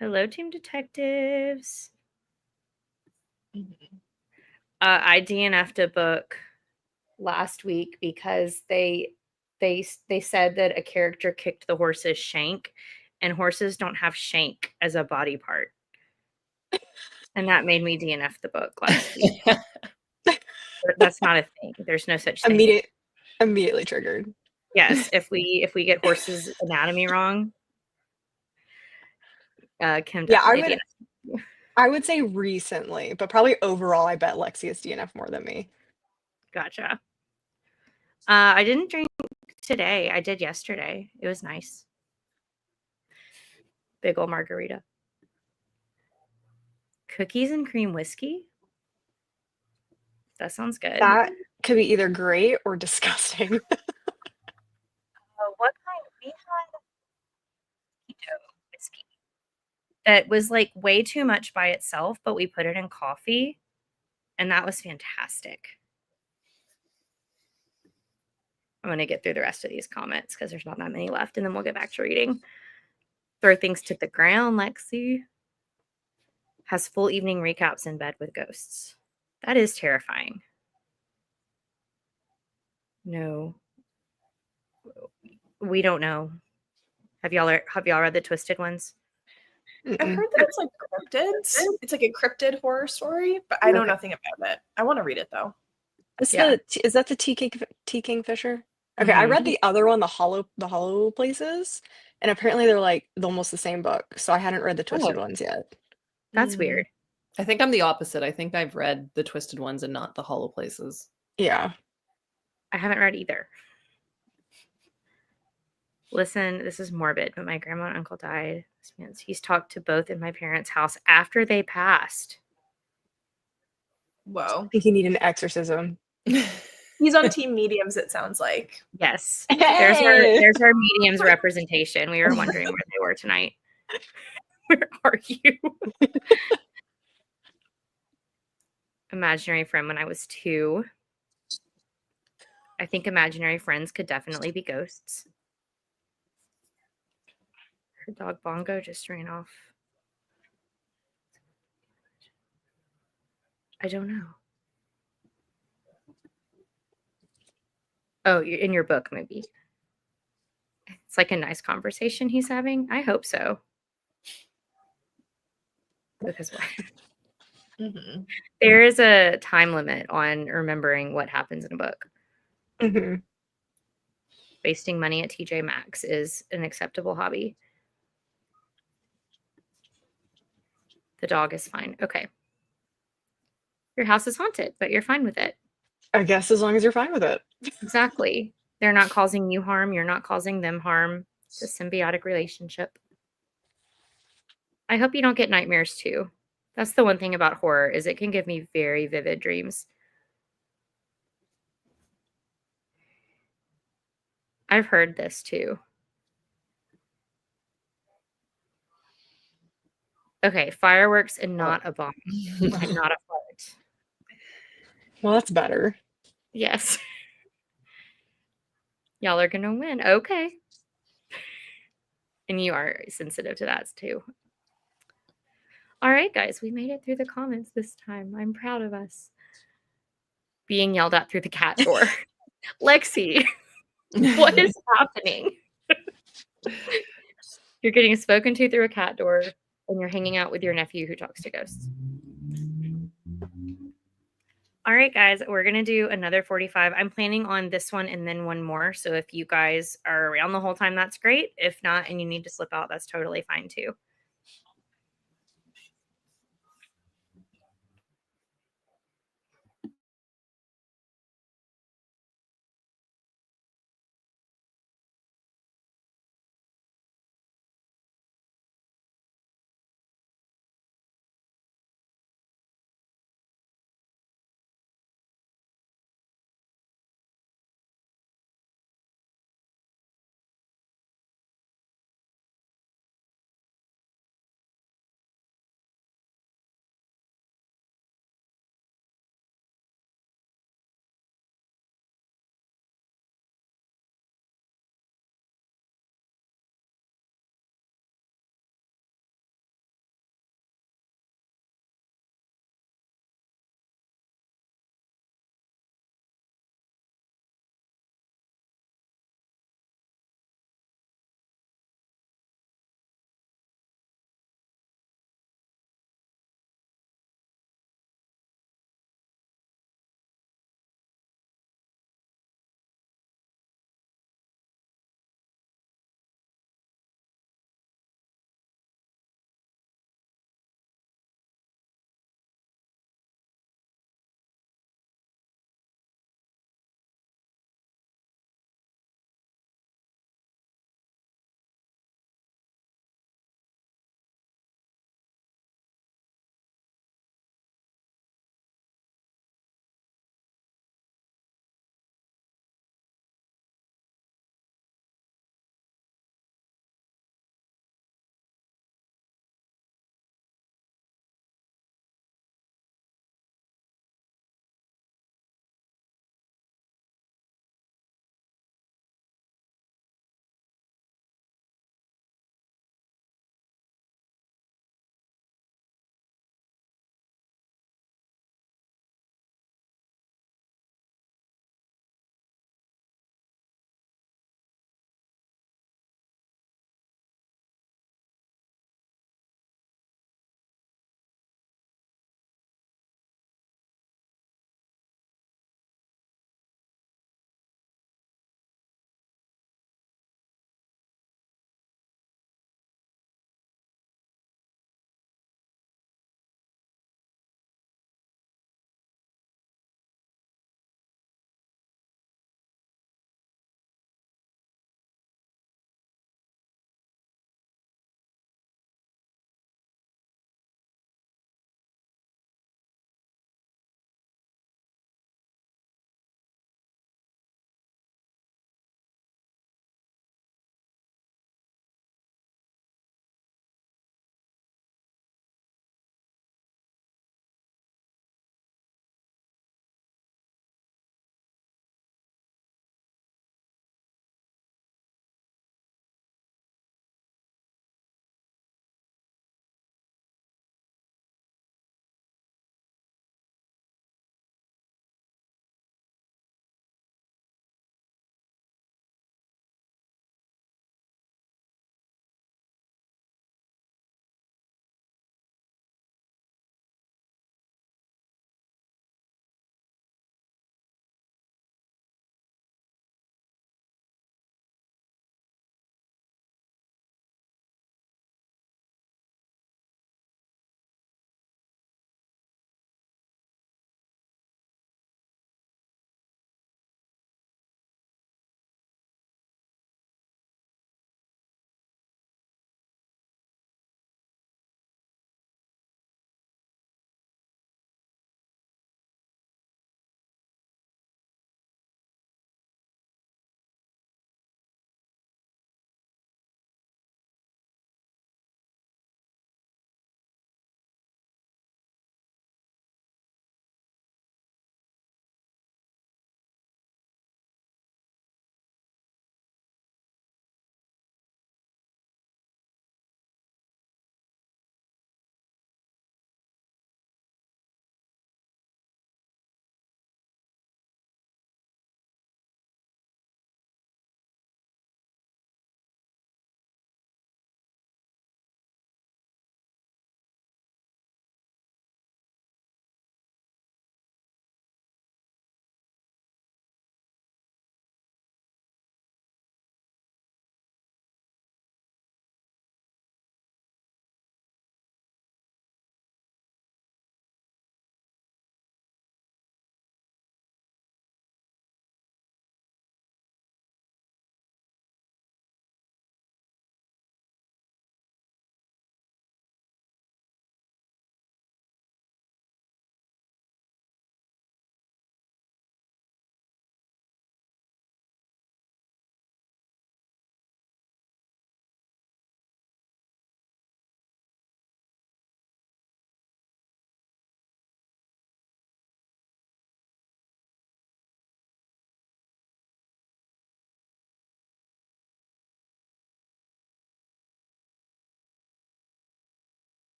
Hello, Team Detectives. I DNF'd a book last week because they said that a character kicked the horse's shank, and horses don't have shank as a body part. And that made me DNF the book last week. That's not a thing. There's no such thing. Immediately triggered. Yes, if we get horses' anatomy wrong, Kim Yeah, definitely I would say recently, but probably overall, I bet Lexi has DNF more than me. Gotcha. I didn't drink today. I did yesterday. It was nice. Big old margarita. Cookies and cream whiskey? That sounds good. That could be either great or disgusting. What kind? We had keto whiskey that was like way too much by itself, but we put it in coffee, and that was fantastic. I'm going to get through the rest of these comments because there's not that many left, and then we'll get back to reading. Throw things to the ground, Lexi. Has full evening recaps in bed with ghosts. That is terrifying. No. We don't know. Have y'all read the Twisted ones? I've heard that it's like cryptids. It's like a cryptid horror story, but I know nothing about it. I want to read it though. Is that the T Kingfisher? Okay, I read the other one, the Hollow Places, and apparently they're like almost the same book. So I hadn't read the Twisted ones yet. That's weird. I think I'm the opposite. I think I've read the Twisted ones and not the Hollow Places. Yeah. I haven't read either. Listen, this is morbid, but my grandma and uncle died. This means he's talked to both in my parents' house after they passed. Whoa. I think you need an exorcism. He's on Team Mediums, it sounds like. Yes. Hey! There's our mediums representation. We were wondering where they were tonight. Where are you? Imaginary friend when I was 2. I think imaginary friends could definitely be ghosts. Her dog Bongo just ran off. I don't know. Oh, you're in your book, maybe. It's like a nice conversation he's having. I hope so. Because there is a time limit on remembering what happens in a book. Wasting money at TJ Maxx is an acceptable hobby. The dog is fine. Okay. Your house is haunted, but you're fine with it. I guess as long as you're fine with it. Exactly. They're not causing you harm. You're not causing them harm. It's a symbiotic relationship. I hope you don't get nightmares too. That's the one thing about horror is it can give me very vivid dreams. I've heard this too. Okay, fireworks and not a bomb. And not a fart. Well, that's better. Yes. Y'all are gonna win. Okay. And you are sensitive to that too. All right, guys, we made it through the comments this time. I'm proud of us. Being yelled at through the cat door. Lexi, what is happening? You're getting spoken to through a cat door, and you're hanging out with your nephew who talks to ghosts. All right, guys, we're going to do another 45. I'm planning on this one and then one more. So if you guys are around the whole time, that's great. If not, and you need to slip out, that's totally fine too.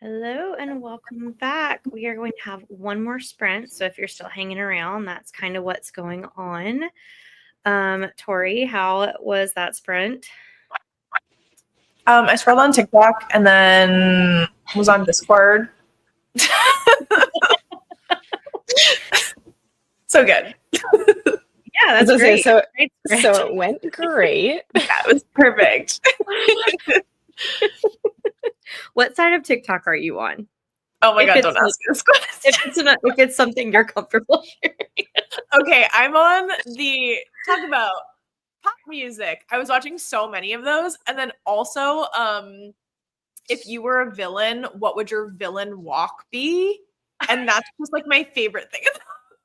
Hello and welcome back. We are going to have one more sprint. So if you're still hanging around, that's kind of what's going on. Tori, how was that sprint? I scrolled on TikTok and then was on Discord. So good. Yeah, that's great. So Great sprint. it went great. Yeah, it was perfect. What side of TikTok are you on? Oh my If God, it's don't like- ask me this question. If it's something you're comfortable sharing. Okay, I'm on the talk about pop music. I was watching so many of those. And then also, if you were a villain, what would your villain walk be? And that's just like my favorite thing in the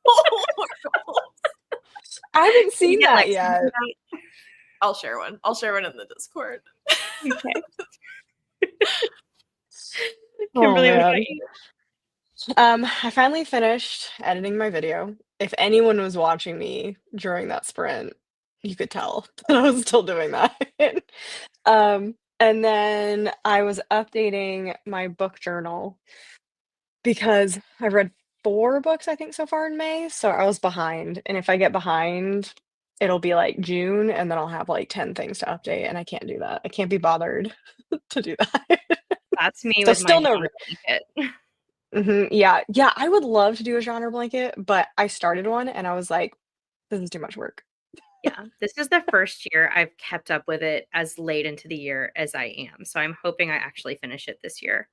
whole world. I haven't seen Yeah, that like, yet. I'll share one. I'll share one in the Discord. Okay. Oh, Kimberly, what man. about you? I finally finished editing my video. If anyone was watching me during that sprint, you could tell that I was still doing that. And then I was updating my book journal because I've read 4 books, I think, so far in May, so I was behind, and if I get behind, it'll be, like, June, and then I'll have, like, 10 things to update, and I can't do that. I can't be bothered to do that. That's me So with still my no genre blanket. Yeah, I would love to do a genre blanket, but I started one, and I was like, "This is too much work." Yeah, this is the first year I've kept up with it as late into the year as I am. So I'm hoping I actually finish it this year.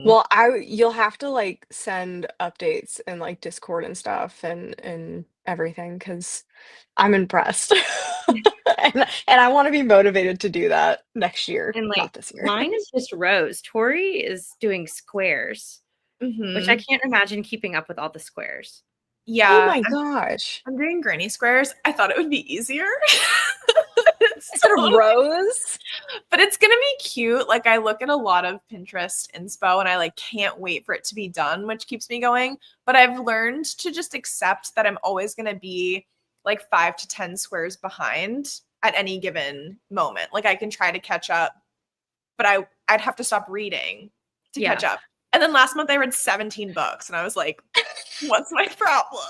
Well, you'll have to, like, send updates in, like, Discord and stuff and everything because 'cause I'm impressed. And I wanna be motivated to do that next year, And like not this year. mine is just rows. Tori is doing squares, which I can't imagine keeping up with all the squares. Oh Yeah, my gosh. I'm doing granny squares. I thought it would be easier. Instead of rows? But it's gonna be cute. Like I look at a lot of Pinterest inspo and I like can't wait for it to be done, which keeps me going. But I've learned to just accept that I'm always gonna be like 5 to 10 squares behind at any given moment. Like I can try to catch up, but I'd have to stop reading to catch up. And then last month I read 17 books and I was like, what's my problem?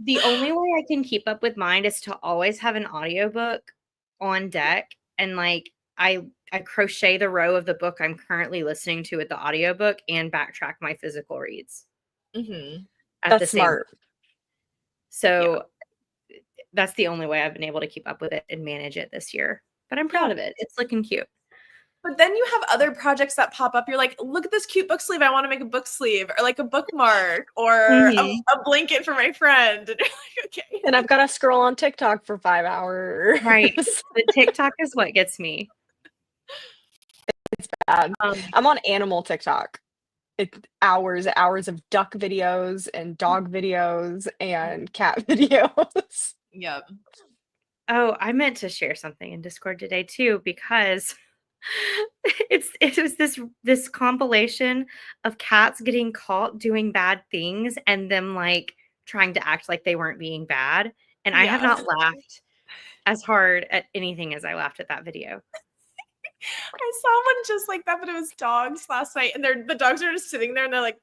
The only way I can keep up with mine is to always have an audiobook on deck, and like I crochet the row of the book I'm currently listening to with the audiobook and backtrack my physical reads at the That's same. smart. So that's the only way I've been able to keep up with it and manage it this year. But I'm proud of it. It's looking cute. But then you have other projects that pop up. You're like, look at this cute book sleeve. I want to make a book sleeve or like a bookmark or a blanket for my friend. And you're like, okay. And I've gotta scroll on TikTok for 5 hours. Right. The TikTok is what gets me. It's bad. I'm on animal TikTok. It's hours of duck videos and dog videos and cat videos. Yep. Oh, I meant to share something in Discord today too, because it was this compilation of cats getting caught doing bad things and them like trying to act like they weren't being bad. And I have not laughed as hard at anything as I laughed at that video. I saw one just like that, but it was dogs last night, and the dogs are just sitting there and they're like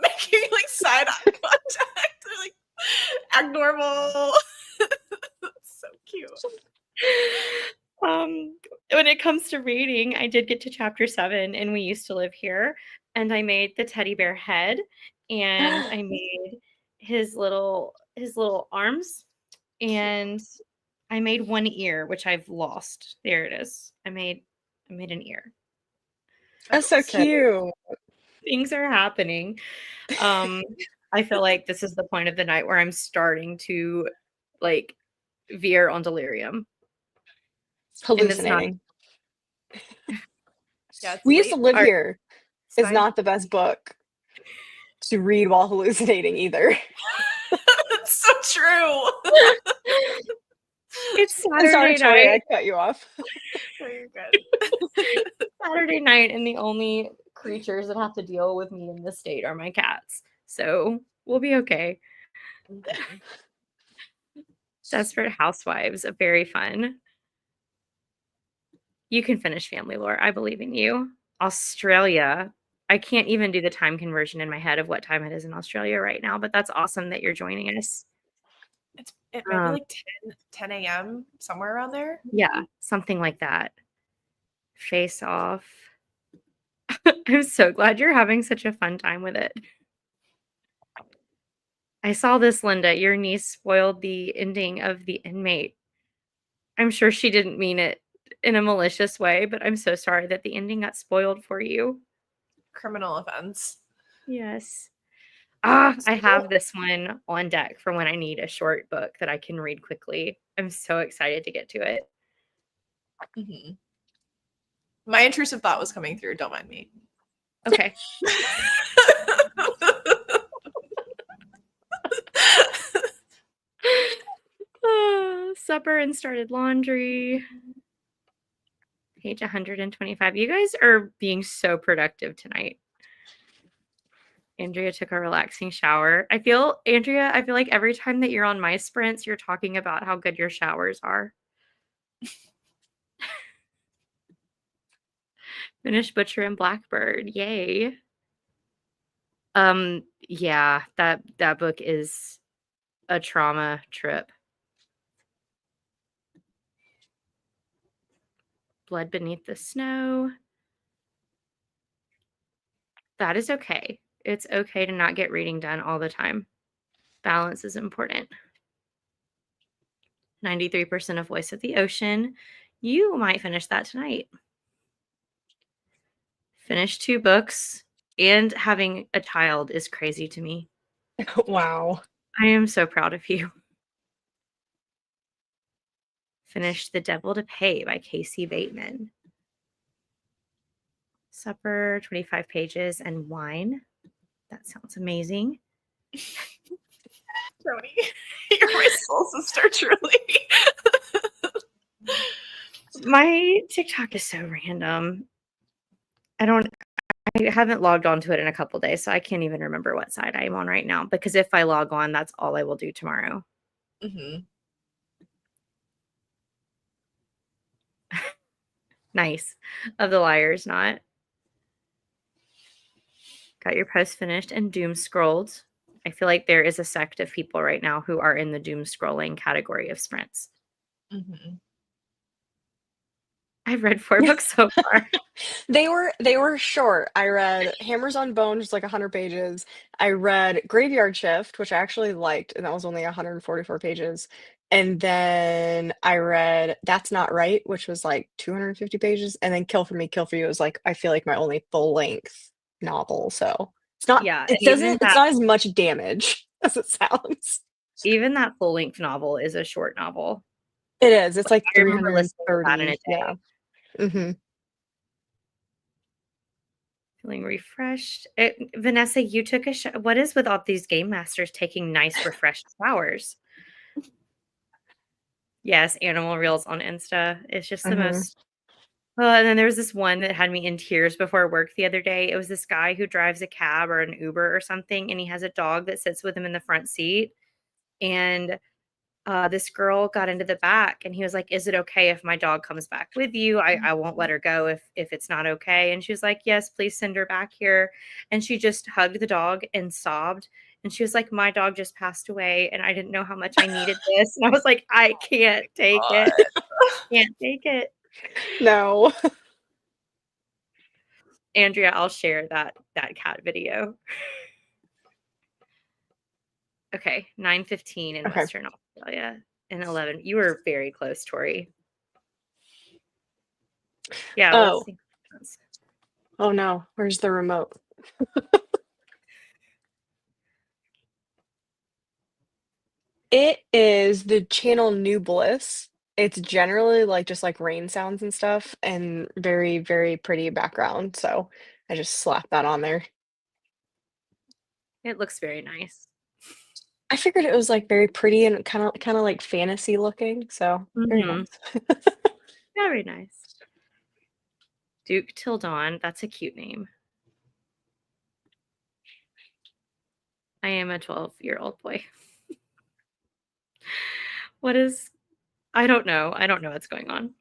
making like side eye contact. They're like act normal. It's so cute. When it comes to reading, I did get to chapter 7 and We Used to Live Here, and I made the teddy bear head and I made his little arms, and I made one ear, which I've lost. There it is. I made an ear. That's so cute. Things are happening. I feel like this is the point of the night where I'm starting to like veer on delirium. Hallucinating. Yeah, We Used to Live Here is fine. not the best book to read while hallucinating either. That's so true. It's Sorry, Saturday Tori, I night. cut you off. No, you're good. Saturday night, and the only creatures that have to deal with me in this state are my cats. So we'll be okay. Desperate Housewives, very fun. You can finish Family Lore. I believe in you. Australia. I can't even do the time conversion in my head of what time it is in Australia right now, but that's awesome that you're joining us. It might be like 10 a.m. somewhere around there. Yeah, something like that. Face Off. I'm so glad you're having such a fun time with it. I saw this, Linda. Your niece spoiled the ending of The Inmate. I'm sure she didn't mean it in a malicious way, but I'm so sorry that the ending got spoiled for you. Criminal offense. Yes. I have this one on deck for when I need a short book that I can read quickly. I'm so excited to get to it. Mm-hmm. My intrusive thought was coming through. Don't mind me. Okay. Supper and started laundry. Page 125. You guys are being so productive tonight. Andrea took a relaxing shower. Andrea, I feel like every time that you're on my sprints, you're talking about how good your showers are. Finished Butcher and Blackbird. Yay. Yeah, that book is a trauma trip. Blood Beneath the Snow. That is okay. It's okay to not get reading done all the time. Balance is important. 93% of Voice of the Ocean. You might finish that tonight. Finish 2 books, and having a child is crazy to me. Wow. I am so proud of you. Finish The Devil to Pay by Casey Bateman. Supper, 25 pages, and wine. That sounds amazing. Tony, you're my soul sister, truly. My TikTok is so random. I haven't logged onto it in a couple days, so I can't even remember what side I'm on right now, because if I log on, that's all I will do tomorrow. Mm-hmm. Nice. Of the Liar's Knot. Got your post finished and doom scrolled. I feel like there is a sect of people right now who are in the doom scrolling category of sprints. Mm-hmm. I've read 4 books so far. They were short. I read Hammers on Bone, just like 100 pages. I read Graveyard Shift, which I actually liked, and that was only 144 pages. And then I read That's Not Right, which was like 250 pages. And then Kill for Me, Kill for You was like, I feel like my only full length novel. So Yeah, it's not as much damage as it sounds. even that full length novel is a short novel. It is. It's like I remember listening to that in a 330. day. Yeah. Mm-hmm. Feeling refreshed. Vanessa, you took a what is with all these game masters taking nice refreshed showers? Yes, animal reels on Insta. It's just the Mm-hmm. most. And then there was this one that had me in tears before work the other day. It was this guy who drives a cab or an Uber or something, and he has a dog that sits with him in the front seat. And this girl got into the back, and he was like, "Is it okay if my dog comes back with you? I won't let her go if it's not okay." And she was like, "Yes, please send her back here." And she just hugged the dog and sobbed. And she was like, "My dog just passed away, and I didn't know how much I needed this." And I was like, "I can't take it. Can't take it." No. Andrea, I'll share that cat video. Okay, 9:15 in Okay. Western Australia and 11. You were very close, Tori. Yeah, let's Oh. see. Oh no. Where's the remote? It is the channel New Bliss. It's generally like just like rain sounds and stuff and very, very pretty background. So I just slapped that on there. It looks very nice. I figured it was like very pretty and kind of like fantasy looking. So very Mhm. nice. Very nice. Duke Till Dawn. That's a cute name. I am a 12-year-old boy. What is I don't know. I don't know what's going on.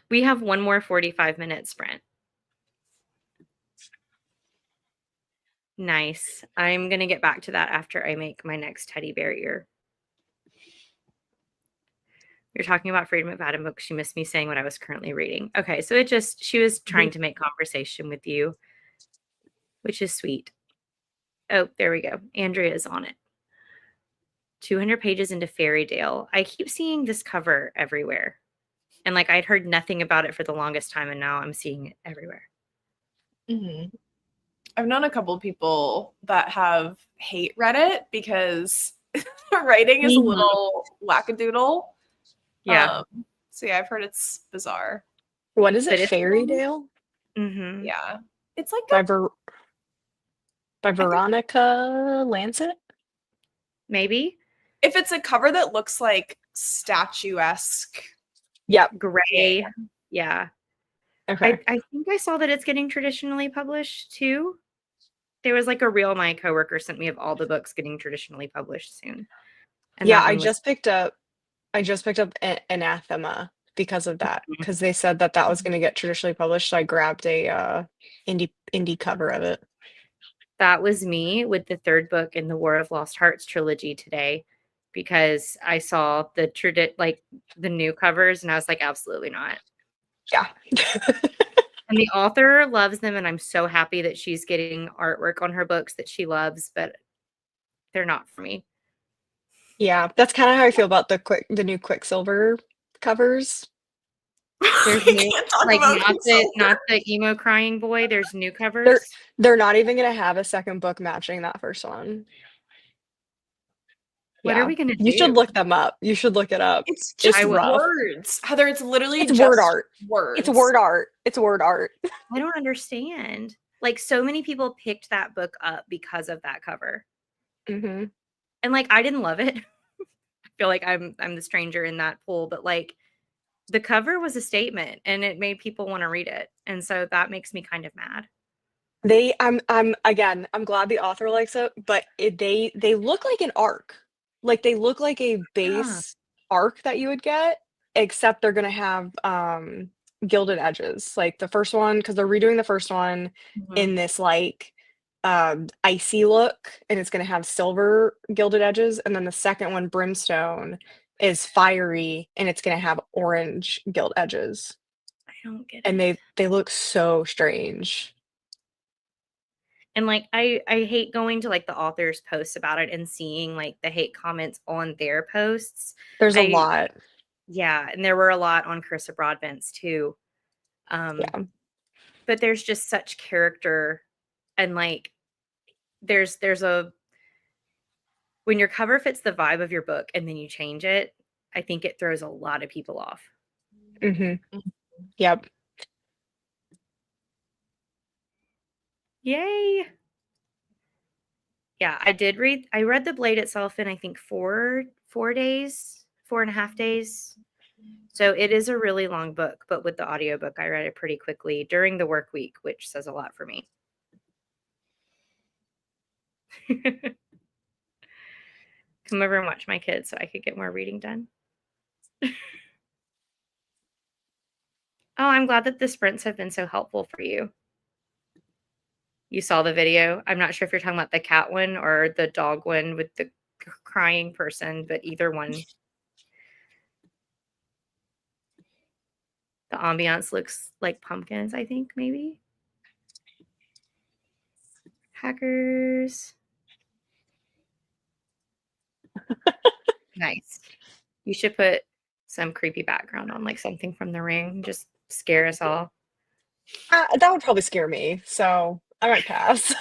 We have one more 45-minute sprint. Nice. I'm going to get back to that after I make my next teddy bear ear. You're talking about Freedom McFadden books. She missed me saying what I was currently reading. Okay, so she was trying to make conversation with you, which is sweet. Oh, there we go. Andrea is on it. 200 pages into Fairy-Dale. I keep seeing this cover everywhere. And like I'd heard nothing about it for the longest time, and now I'm seeing it everywhere. Mm-hmm. I've known a couple of people that have hate read it because the writing is a little wackadoodle. Yeah. So yeah, I've heard it's bizarre. What is But it? it's Fairy-Dale? Mm-hmm. Yeah. It's like By Veronica Lancet? Maybe. if it's a cover that looks like statuesque. Yep. Gray. Yeah. Okay. I think I saw that it's getting traditionally published too. There was like a reel my coworker sent me of all the books getting traditionally published soon. And Yeah, that I one was just picked up Anathema because of that, because they said that was going to get traditionally published, so I grabbed a indie cover of it. that was me with the third book in the War of Lost Hearts trilogy today, because I saw the new covers and I was like, absolutely not. Yeah. And the author loves them, and I'm so happy that she's getting artwork on her books that she loves, but they're not for me. Yeah, that's kind of how I feel about the new Quicksilver covers. There's We new, can't talk like about not the emo crying boy. There's new They're covers. they're not even going to have a second book matching that first one. What are Yeah. we gonna You should do? look them up. You should look it up. It's It's just rough. words. Heather, it's literally It's just word art. words. It's word art. It's word art. I don't understand. Like, so many people picked that book up because of that cover, Mm-hmm. and like I didn't love it. I feel like I'm the stranger in that pool, but like the cover was a statement, and it made people want to read it, and so that makes me kind of mad. I'm glad the author likes it, but they look like an arc. Like they look like a base arc that you would get, except they're gonna have gilded edges. Like the first one, because they're redoing the first one in this like icy look, and it's gonna have silver gilded edges, and then the second one, Brimstone, is fiery and it's gonna have orange gilt edges. I don't get And it. they look so strange. And like I hate going to like the author's posts about it and seeing like the hate comments on their posts. There's a lot. Yeah, and there were a lot on Carissa Broadbent's too. Yeah. But there's just such character, and like there's a when your cover fits the vibe of your book and then you change it, I think it throws a lot of people off. Mm-hmm. Yep. Yay. Yeah, I read The Blade itself in I think 4.5 days. So it is a really long book, but with the audiobook, I read it pretty quickly during the work week, which says a lot for me. Come over and watch my kids so I could get more reading done. Oh, I'm glad that the sprints have been so helpful for you. You saw the video. I'm not sure if you're talking about the cat one or the dog one with the crying person, but either one. The ambiance looks like pumpkins, I think, maybe. Hackers. Nice. You should put some creepy background on, like something from The Ring. Just scare us all. That would probably scare me, so I might pass.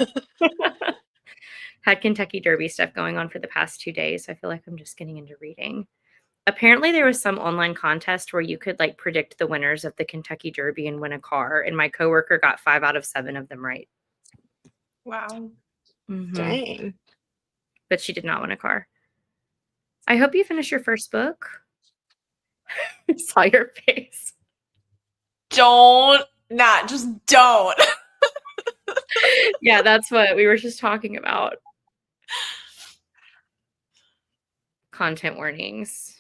Had Kentucky Derby stuff going on for the past 2 days. I feel like I'm just getting into reading. Apparently there was some online contest where you could like predict the winners of the Kentucky Derby and win a car, and my coworker got 5 out of 7 of them right. Wow. Mm-hmm. Dang. But she did not win a car. I hope you finish your first book. I saw your face. Just don't. Yeah, that's what we were just talking about. Content warnings.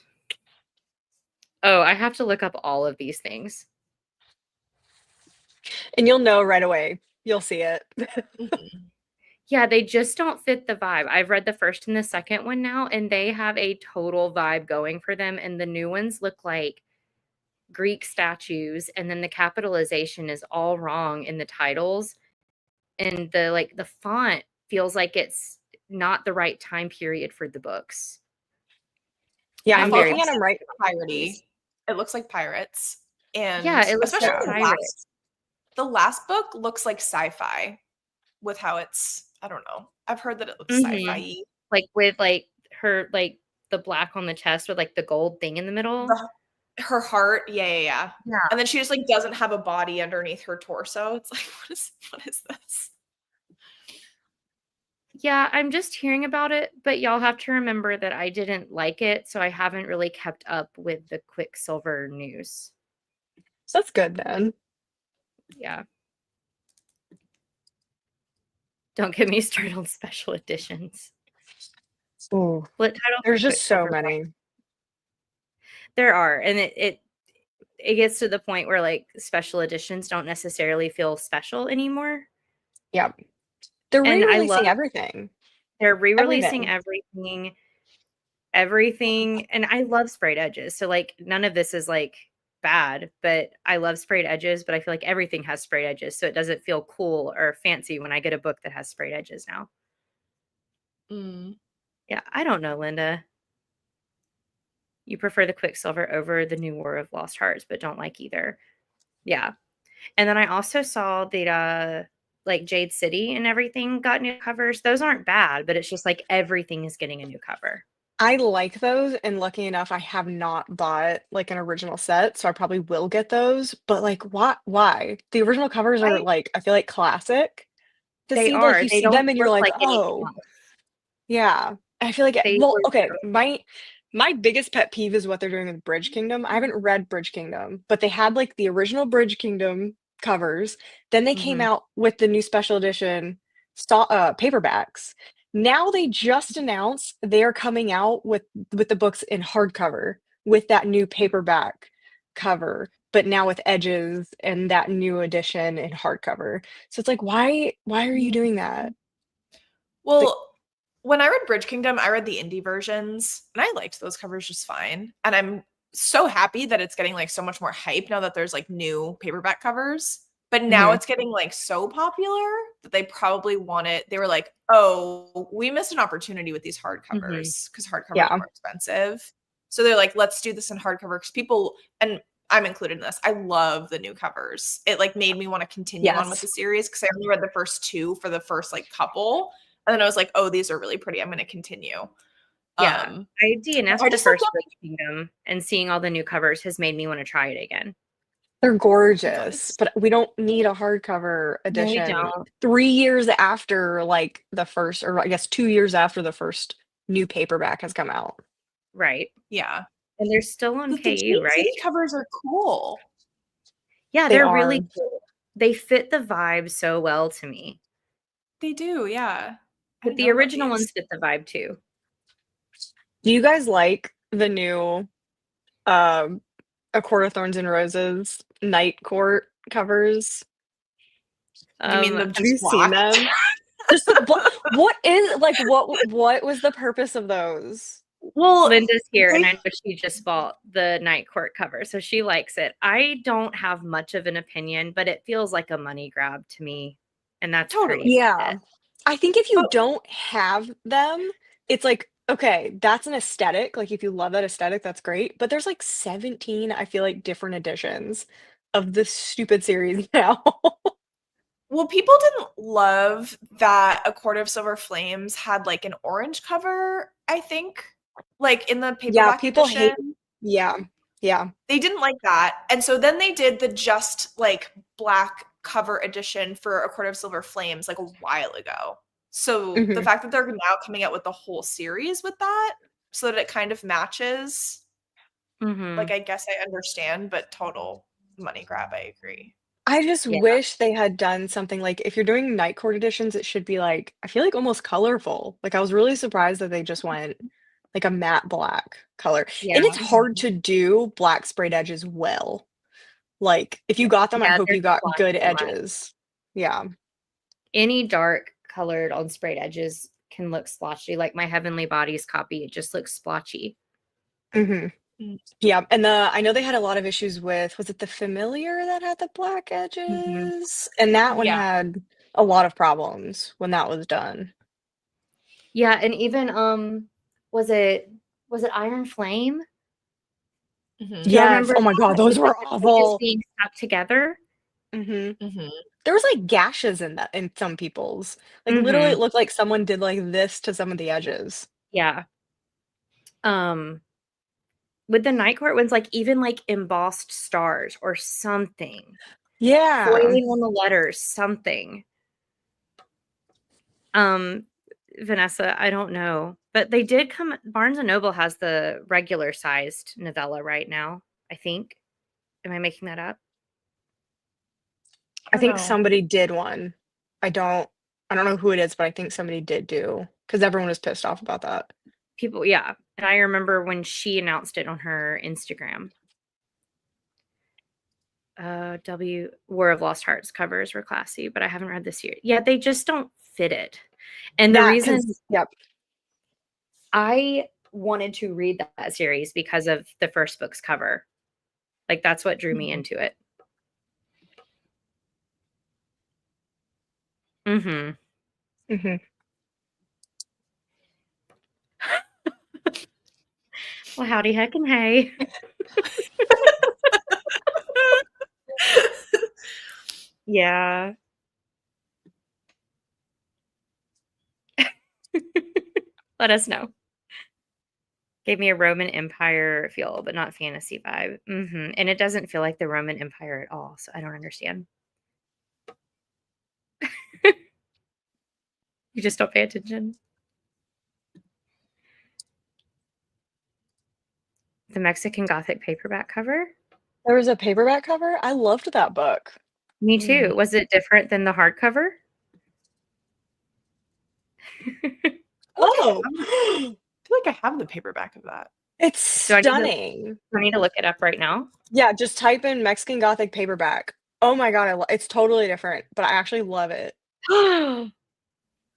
Oh, I have to look up all of these things. And you'll know right away. You'll see it. Mhm. Yeah, they just don't fit the vibe. I've read the first and the second one now, and they have a total vibe going for them. And the new ones look like Greek statues, and then the capitalization is all wrong in the titles. And the font feels like it's not the right time period for the books. Yeah, The I'm I'm font very looking at looks them upset right. about piratey. these. It looks like pirates. Yeah, And it looks especially like Yeah. pirates. the last book looks like sci-fi with how it's, I don't know. I've heard that it looks Mhm. sci-fi. Like, with, like, her, like, the black on the chest with, like, the gold thing in the middle. The her heart, yeah, yeah, yeah. Yeah. And then she just like doesn't have a body underneath her torso. It's like, what is this? Yeah, I'm just hearing about it, but y'all have to remember that I didn't like it, so I haven't really kept up with the Quicksilver news. So that's good then. Yeah. Don't get me started on special editions. Ooh, Split title for there's just so Quicksilver. many. There are, and it gets to the point where, like, special editions don't necessarily feel special anymore. Yep. They're And I love re-releasing everything. they're re-releasing Everything. everything, and I love sprayed edges. So, like, none of this is, like, bad, but I love sprayed edges, but I feel like everything has sprayed edges, so it doesn't feel cool or fancy when I get a book that has sprayed edges now. Mm. Yeah, I don't know, Linda. You prefer the Quicksilver over the New War of Lost Hearts, but don't like either. Yeah. And then I also saw that like Jade City and everything got new covers. Those aren't bad, but it's just like everything is getting a new cover. I like those, and lucky enough, I have not bought like an original set, so I probably will get those. But like, why? The original covers are Right? like, I feel like classic. To They see like are. you They see don't them and you're look like, like anything oh, else. yeah. I feel like They well, look okay, my biggest pet peeve is what they're doing with Bridge Kingdom. I haven't read Bridge Kingdom, but they had like the original Bridge Kingdom covers. Then they came Mhm. out with the new special edition paperbacks. Now they just announced they're coming out with the books in hardcover with that new paperback cover, but now with edges and that new edition in hardcover. So it's like, why are you doing that? Like, Well, when I read Bridge Kingdom, I read the indie versions and I liked those covers just fine. And I'm so happy that it's getting like so much more hype now that there's like new paperback covers. But now mhm, it's getting like so popular that they probably want it. They were like, oh, we missed an opportunity with these Mhm. hardcovers because hardcovers are yeah. more expensive. So they're like, let's do this in hardcover because people, and I'm included in this, I love the new covers. It like made me want to continue on with Yes. the series because I only read the first two for the first like couple. And then I was like, "Oh, these are really pretty. I'm going to continue." Yeah. I DNF'd I the just looked first up. Bridge Kingdom, and seeing all the new covers has made me wanna try it again. They're It gorgeous, does. but we don't need a hardcover No, we edition don't. 3 years after, like, the first or I guess 2 years after the first new paperback has come out. Right. Yeah. And they're still on The KU, Jade right? City covers are cool. Yeah, They they're are. really cool. They fit the vibe so well to me. They do, yeah. I But didn't the know about original these. ones fit the vibe too. Do you guys like the new, um, A Court of Thorns and Roses Night Court covers? You mean the Have you just seen black? them? Just the what is like, what was the purpose of those? Well, Linda's here, and they I know she just bought the Night Court cover, so she likes it. I don't have much of an opinion, but it feels like a money grab to me, and that's pretty totally. Yeah. much it. I think if you But don't have them, it's like, okay, that's an aesthetic. Like if you love that aesthetic, that's great. But there's like 17, I feel like, different editions of this stupid series now. well, people didn't love that A Court of Silver Flames had like an orange cover, I think, like in the Yeah, paperback people hate. edition. Yeah. Yeah. They didn't like that. And so then they did the just like black cover edition for A Court of Silver Flames like a while ago. So the Mhm. fact that they're now coming out with the whole series with that so that it kind of matches, like Mhm. I guess I understand, but total money grab, I agree. I just Yeah. wish they had done something like if you're doing night court editions, it should be like, I feel like almost colorful. Like I was really surprised that they just went like a matte black color. Yeah. And it's hard to do black sprayed edges well. Like, if you got them, I Yeah, hope they're you got good splotchy a lot. edges. Yeah. Any dark colored on sprayed edges can look splotchy. Like my Heavenly Bodies copy, it just looks splotchy. Yeah, and I know they had a lot of issues with, was it the Familiar that had the black edges? And that one Yeah. had a lot of problems when that was done. Yeah, and even was it Iron Flame? Do y'all Yes. remember Oh my God, that? those With, like, were the pages awful. being stuck together? hmm There was like gashes in that in some people's. Like literally, Mhm. it looked like someone did like this to some of the edges. Yeah. With the Night Court ones, like even like embossed stars or something. Yeah. Foiling on the letters, something. Vanessa, I don't know. But they did come Barnes& and Noble has the regular sized novella right now, I think. Am I making that up? I don't think know. somebody did one. I don't know who it is, but I think somebody did do because everyone was pissed off about that. People, yeah. And I remember when she announced it on her Instagram. War of Lost Hearts covers were classy, but I haven't read this year. Yeah, they just don't fit it. And the That reason because yep. I wanted to read that series because of the first book's cover. Like that's what drew me into it. Mhm. hmm Well, howdy heck and hey. Yeah. Let us know. Gave me a Roman Empire feel, but not fantasy vibe. And it doesn't feel like the Roman Empire at all, so I don't understand. You just don't pay attention. The Mexican Gothic paperback cover? There was a paperback cover. I loved that book. Me too. Was it different than the hardcover? Oh, I feel like I have the paperback of that. it's Do stunning. I need to look it up right now? Yeah, just type in Mexican Gothic paperback. Oh my God, it's totally different, but I actually love it.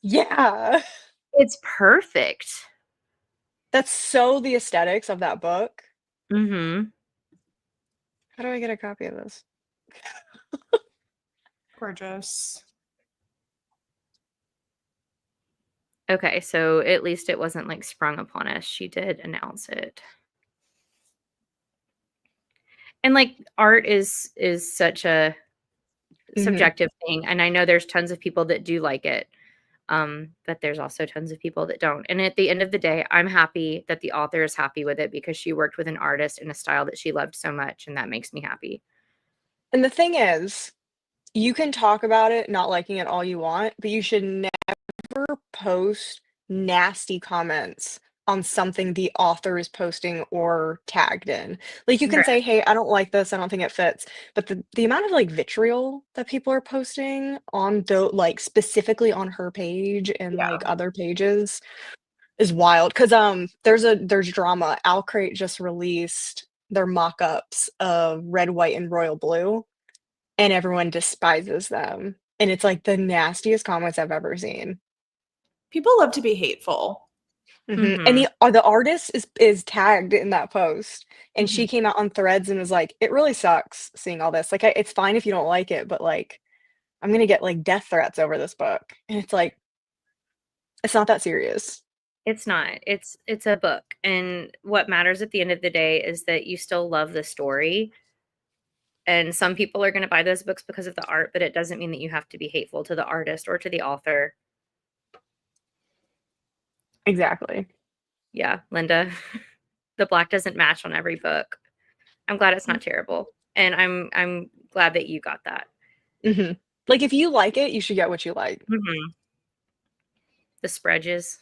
Yeah. It's perfect. That's so the aesthetics of that book. Mhm. How do I get a copy of this? Gorgeous. Okay, so at least it wasn't like sprung upon us. She did announce it. And like art is such a subjective thing, and I know there's tons of people that do like it. But there's also tons of people that don't. And at the end of the day, I'm happy that the author is happy with it because she worked with an artist in a style that she loved so much, and that makes me happy. And the thing is, you can talk about it not liking it all you want, but you should never post nasty comments on something the author is posting or tagged in. Like, you can Right. say, "Hey, I don't like this, I don't think it fits," but the amount of, like, vitriol that people are posting on like, specifically on her page and, Yeah. like, other pages is wild. Because there's drama. Owlcrate just released their mock-ups of Red, White, and Royal Blue, and everyone despises them, and it's, like, the nastiest comments I've ever seen. People love to be hateful. And the artist is tagged in that post, and she Mhm. came out on Threads and was like, "It really sucks seeing all this, like, it's fine if you don't like it, but, like, I'm gonna get, like, death threats over this book," and it's like, it's not that serious. It's not. It's a book, and what matters at the end of the day is that you still love the story. And some people are going to buy those books because of the art, but it doesn't mean that you have to be hateful to the artist or to the author. Exactly. Yeah, Linda, the black doesn't match on every book. I'm glad it's not terrible, and I'm glad that you got that. Mhm. Like, if you like it, you should get what you like. The spreads.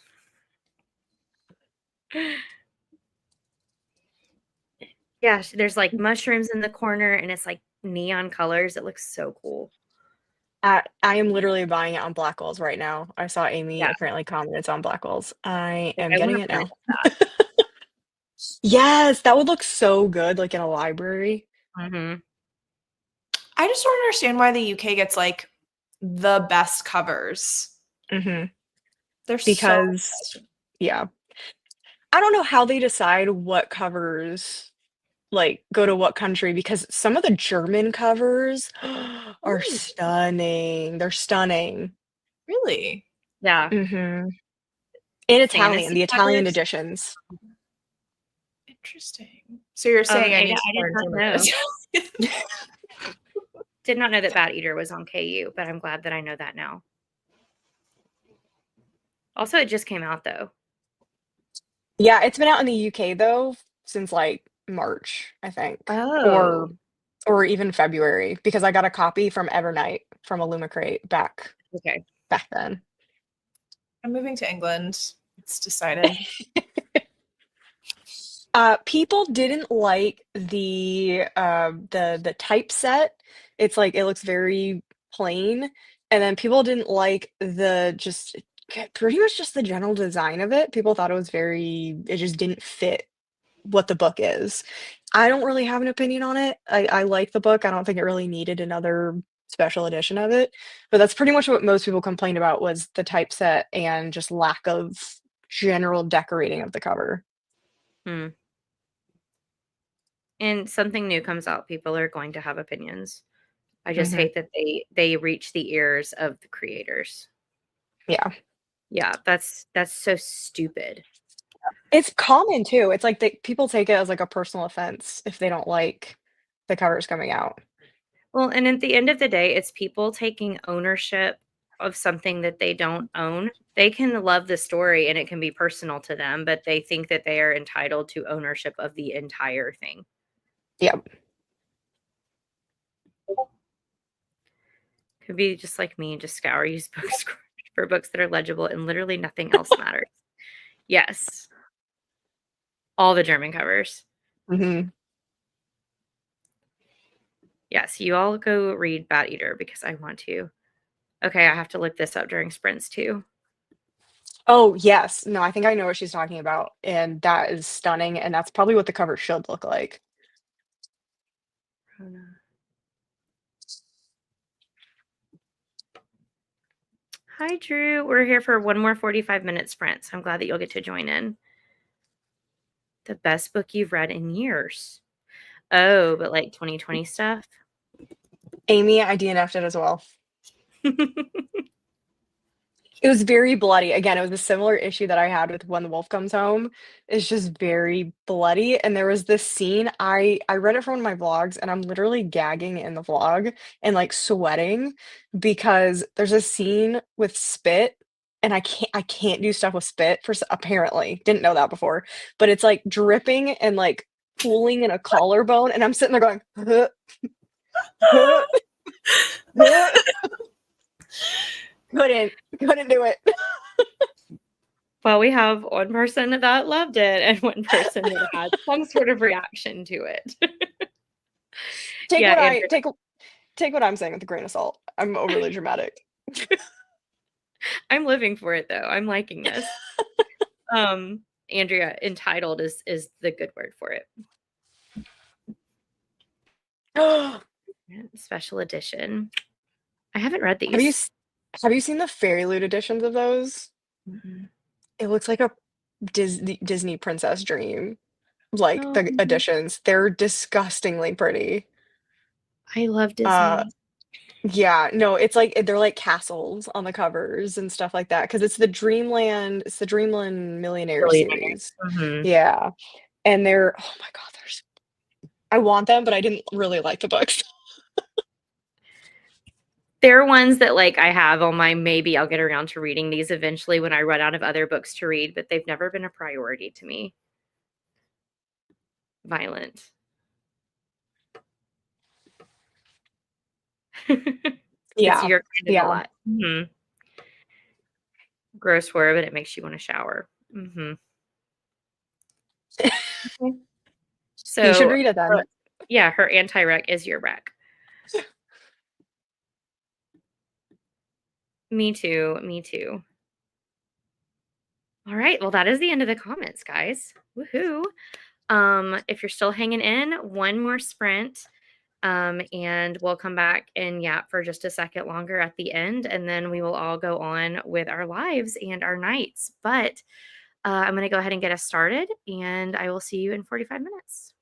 Yeah, there's like mushrooms in the corner, and it's like neon colors. It looks so cool. I am literally buying it on Blackwells right now. I saw Amy Yeah, apparently commented it's on Blackwells. I am I want getting to it finish now. that. Yes, that would look so good, like in a library. Mm-hmm. I just don't understand why the UK gets like the best covers. Hmm. They're so Because, yeah, I don't know how they decide what covers like go to what country because some of the German covers are Ooh, stunning. They're stunning. really Yeah. Hmm. In Italian, Fantasy the Italian covers. editions. interesting. So you're saying I Ada, need to I did learn not German? know. Did not know that Bad Eater was on KU, but I'm glad that I know that now. Also, it just came out though. Yeah, it's been out in the UK though since like March, I think, Oh, or even February because I got a copy from Evernight from Illumicrate okay. back then. I'm moving to England. It's decided. People didn't like the typeset. It's like it looks very plain, and then people didn't like the just pretty much just the general design of it. People thought it just didn't fit what the book is. I don't really have an opinion on it. I like the book. I don't think it really needed another special edition of it, but that's pretty much what most people complained about was the typeset and just lack of general decorating of the cover. Hmm. And something new comes out, people are going to have opinions. I just Hmm. hate that they reach the ears of the creators. Yeah. Yeah, that's so stupid. It's common too. It's like people take it as like a personal offense if they don't like the covers coming out. Well, and at the end of the day, it's people taking ownership of something that they don't own. They can love the story and it can be personal to them, but they think that they are entitled to ownership of the entire thing. Yep. Could be just like me and just scour used books for books that are legible and literally nothing else matters. Yes. All the German covers. Hmm. Yes, you all go read Bat Eater because I want to. Okay, I have to look this up during sprints too. Oh, yes. No, I think I know what she's talking about, and that is stunning, and that's probably what the cover should look like. Hi, Drew. We're here for one more 45-minute sprint, so I'm glad that you'll get to join in. The best book you've read in years. Oh, but like 2020 stuff? Amy, I DNF'd it as well. It was very bloody. Again, it was a similar issue that I had with When the Wolf Comes Home. It's just very bloody. And there was this scene, I read it from one of my vlogs, and I'm literally gagging in the vlog and like sweating because there's a scene with spit, and I can't do stuff with spit apparently. Didn't know that before. But it's like dripping and like pooling in a collarbone, and I'm sitting there going, huh, huh, huh. Couldn't do it. Well, we have one person that loved it and one person that had some sort of reaction to it. Take Yeah, what I Andrea, take what I'm saying with a grain of salt. I'm overly dramatic. I'm living for it though. I'm liking this. Andrea, entitled is the good word for it. Have Special edition. I haven't read you these. s- have you seen the Fairy Loot editions of those? Mm-mm. It looks like a Disney Princess Dream. Like Oh, the editions, they're disgustingly pretty. I love Uh, Disney. yeah, no, it's like they're like castles on the covers and stuff like that because it's the Dreamland Millionaire Billionaire. series. Mhm. Yeah, and they're oh my God, I want them, but I didn't really like the books. There are ones that like I have on my maybe I'll get around to reading these eventually when I run out of other books to read, but they've never been a priority to me. Violent. It's Yeah, your kind of a yeah. lot. Mhm. Gross word, but it makes you want to shower. Mhm. Okay. You should So, read it then. yeah, her anti-rec is your rec. Me too. Me too. All right. Well, that is the end of the comments, guys. Woohoo. If you're still hanging in, one more sprint. And we'll come back and yap for just a second longer at the end, and then we will all go on with our lives and our nights. But I'm going to go ahead and get us started, and I will see you in 45 minutes.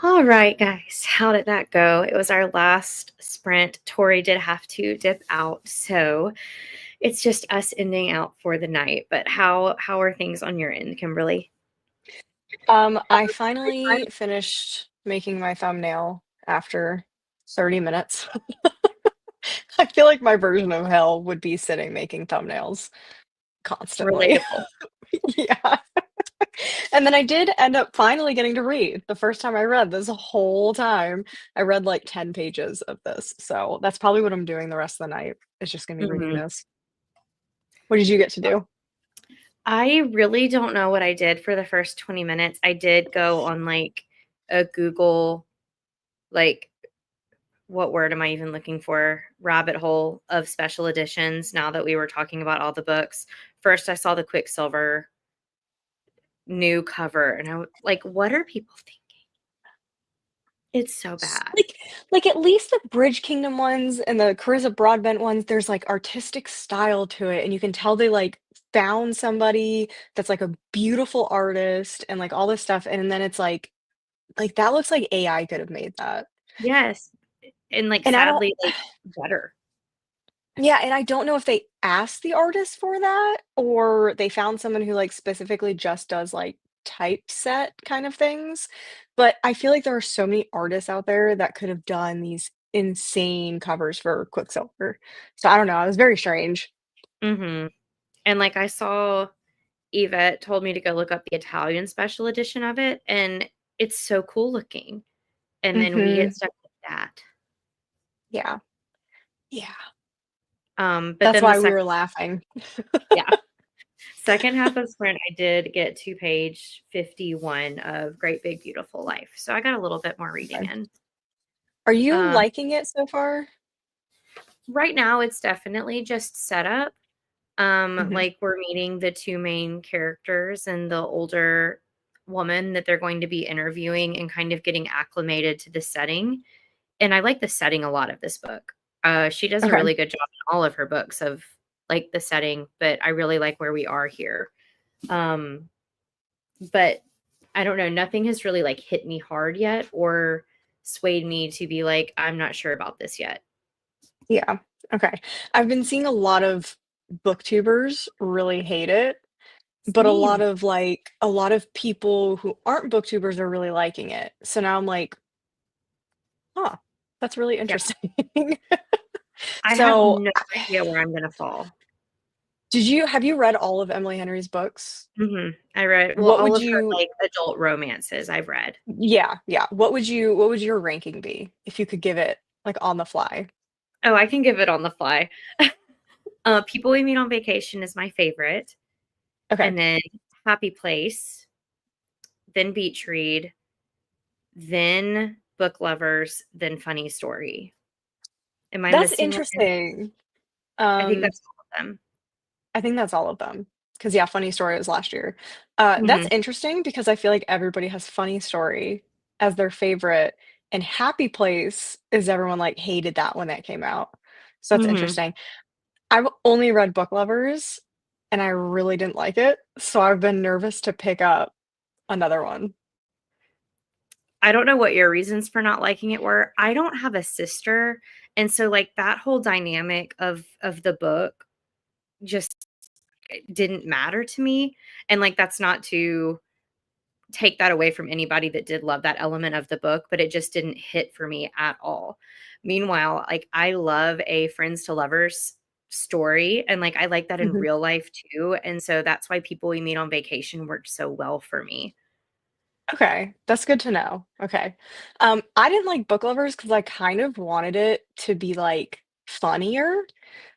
All right, guys, how did that go? It was our last sprint. Tori did have to dip out, so it's just us ending out for the night. But how are things on your end, Kimberly? I finally finished making my thumbnail after 30 minutes. I feel like my version of hell would be sitting making thumbnails constantly. Relatable. Yeah. And then I did end up finally getting to read. The first time I read this whole time, I read like 10 pages of this. So that's probably what I'm doing the rest of the night. It's just gonna be reading Mhm. this. What did you get to do? I really don't know what I did for the first 20 minutes. I did go on like a Google, like, what word am I even looking for? Rabbit hole of special editions now that we were talking about all the books. First, I saw the Quicksilver new cover, and like, what are people thinking? It's so bad. Like at least the Bridge Kingdom ones and the Carissa Broadbent ones, there's like artistic style to it, and you can tell they like found somebody that's like a beautiful artist and like all this stuff, and then it's like that looks like AI could have made that. Yes, and like And I don't sadly, like better. Yeah, and I don't know if they asked the artist for that or they found someone who like specifically just does like typeset kind of things. But I feel like there are so many artists out there that could have done these insane covers for Quicksilver. So I don't know. It was very strange. Hmm. And like I saw Yvette told me to go look up the Italian special edition of it, and it's so cool looking. And then we get Hmm. stuck with that. Yeah. Yeah. But That's then the why we second, were laughing. yeah, second half of sprint, I did get to page 51 of Great Big Beautiful Life. So I got a little bit more reading Okay. in. Are you Um, liking it so far? right now, it's definitely just setup. Hmm. Like we're meeting the two main characters and the older woman that they're going to be interviewing and kind of getting acclimated to the setting. And I like the setting a lot of this book. She does a Okay. really good job in all of her books of like the setting, but I really like where we are here. Um, but I don't know, nothing has really like hit me hard yet or swayed me to be like, I'm not sure about this yet. Yeah. Okay. I've been seeing a lot of booktubers really hate it. But Same. a lot of people who aren't booktubers are really liking it. So now I'm like, "Huh, that's really Yeah. interesting." I have So, no idea where I'm gonna fall. have you read all of Emily Henry's books? Mhm. I read well, What all would of her, you like, adult romances I've read. Yeah, yeah. What would your ranking be if you could give it, like, on the fly? Oh, I can give it on the fly. People We Meet on Vacation is my favorite, Okay. and then Happy Place, then Beach Read, then Book Lovers, then Funny Story. Am I That's missing one? interesting. I think Um that's all of them. I think that's all of them. Because yeah, Funny Story was last year. That's Mhm, interesting because I feel like everybody has Funny Story as their favorite, and Happy Place is everyone, like, hated that when that came out. So that's mhm. interesting. I've only read Book Lovers, and I really didn't like it, so I've been nervous to pick up another one. I don't know what your reasons for not liking it were. I don't have a sister, and so, like, that whole dynamic of the book just didn't matter to me, and, like, that's not to take that away from anybody that did love that element of the book, but it just didn't hit for me at all. Meanwhile, like, I love a friends to lovers story, and, like, I like that in Mhm. real life too, and so that's why People We Meet on Vacation worked so well for me. Okay, that's good to know. Okay. I didn't like Book Lovers because I kind of wanted it to be, like, funnier.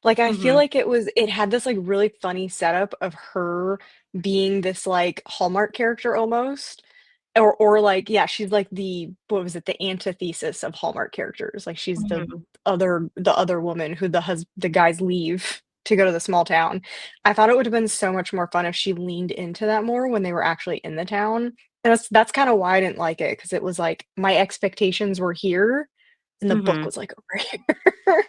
Like, I feel Mhm, like it had this, like, really funny setup of her being this, like, Hallmark character almost, or, like, yeah, she's like the what was it? The antithesis of Hallmark characters. Like, she's mhm, the other woman who the guys leave to go to the small town. I thought it would have been so much more fun if she leaned into that more when they were actually in the town. And that's kinda why I didn't like it because it was like my expectations were here, and the book mhm. was, like, over here.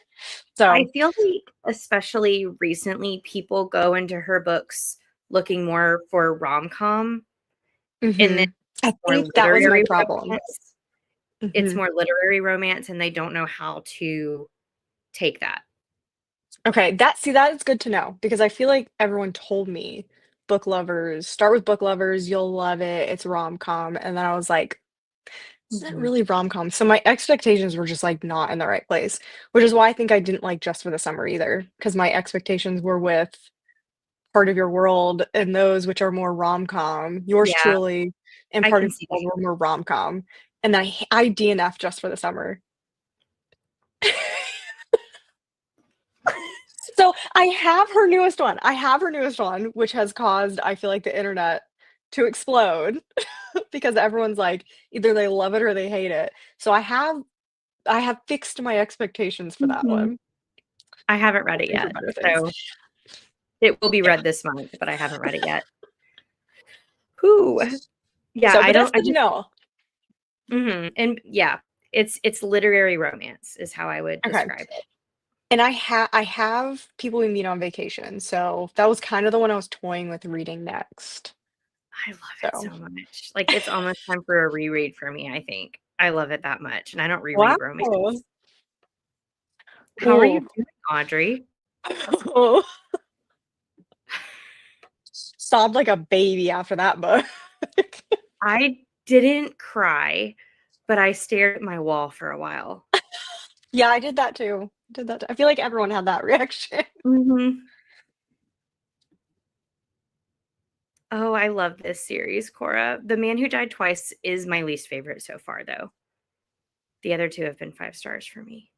I So feel like, especially recently, people go into her books looking more for rom-com and then mhm. I more think that was my literary problem. romance. It's Mhm. more literary romance, and they don't know how to take that. Okay, that is good to know because I feel like everyone told me, "Book lovers, start with Book Lovers, you'll love it, it's rom-com," and then I was like, "It's not Mhm. really rom-com," so my expectations were just, like, not in the right place, which is why I think I didn't like Just for the Summer either, because my expectations were with Part of Your World and those which are more rom-com, yours Yeah, truly and I Part can of see Your that. World were more rom-com, and then I DNF'd Just for the Summer. So, I have her newest one, which has caused, I feel like, the internet to explode because everyone's like, either they love it or they hate it. So I have fixed my expectations for that Mhm. one, I haven't read it hoping for yet, better things. so it will be Yeah. read this month, but I haven't read it yet. Whew. Yeah, So, I but that's don't I good to just know. and yeah, it's literary romance is how I would Okay. describe it. And I have People We Meet on Vacation, so that was kind of the one I was toying with reading next. I love it So so much. Like, it's almost time for a reread for me, I think. I love it that much, and I don't wow. reread romance. How are Oh. you doing, Audrey? Sobbed like a baby after that book. I didn't cry, but I stared at my wall for a while. Yeah, I did that too. I feel like everyone had that reaction. Mhm. Oh, I love this series, Cora. The Man Who Died Twice is my least favorite so far, though. The other 2 have been 5 stars for me.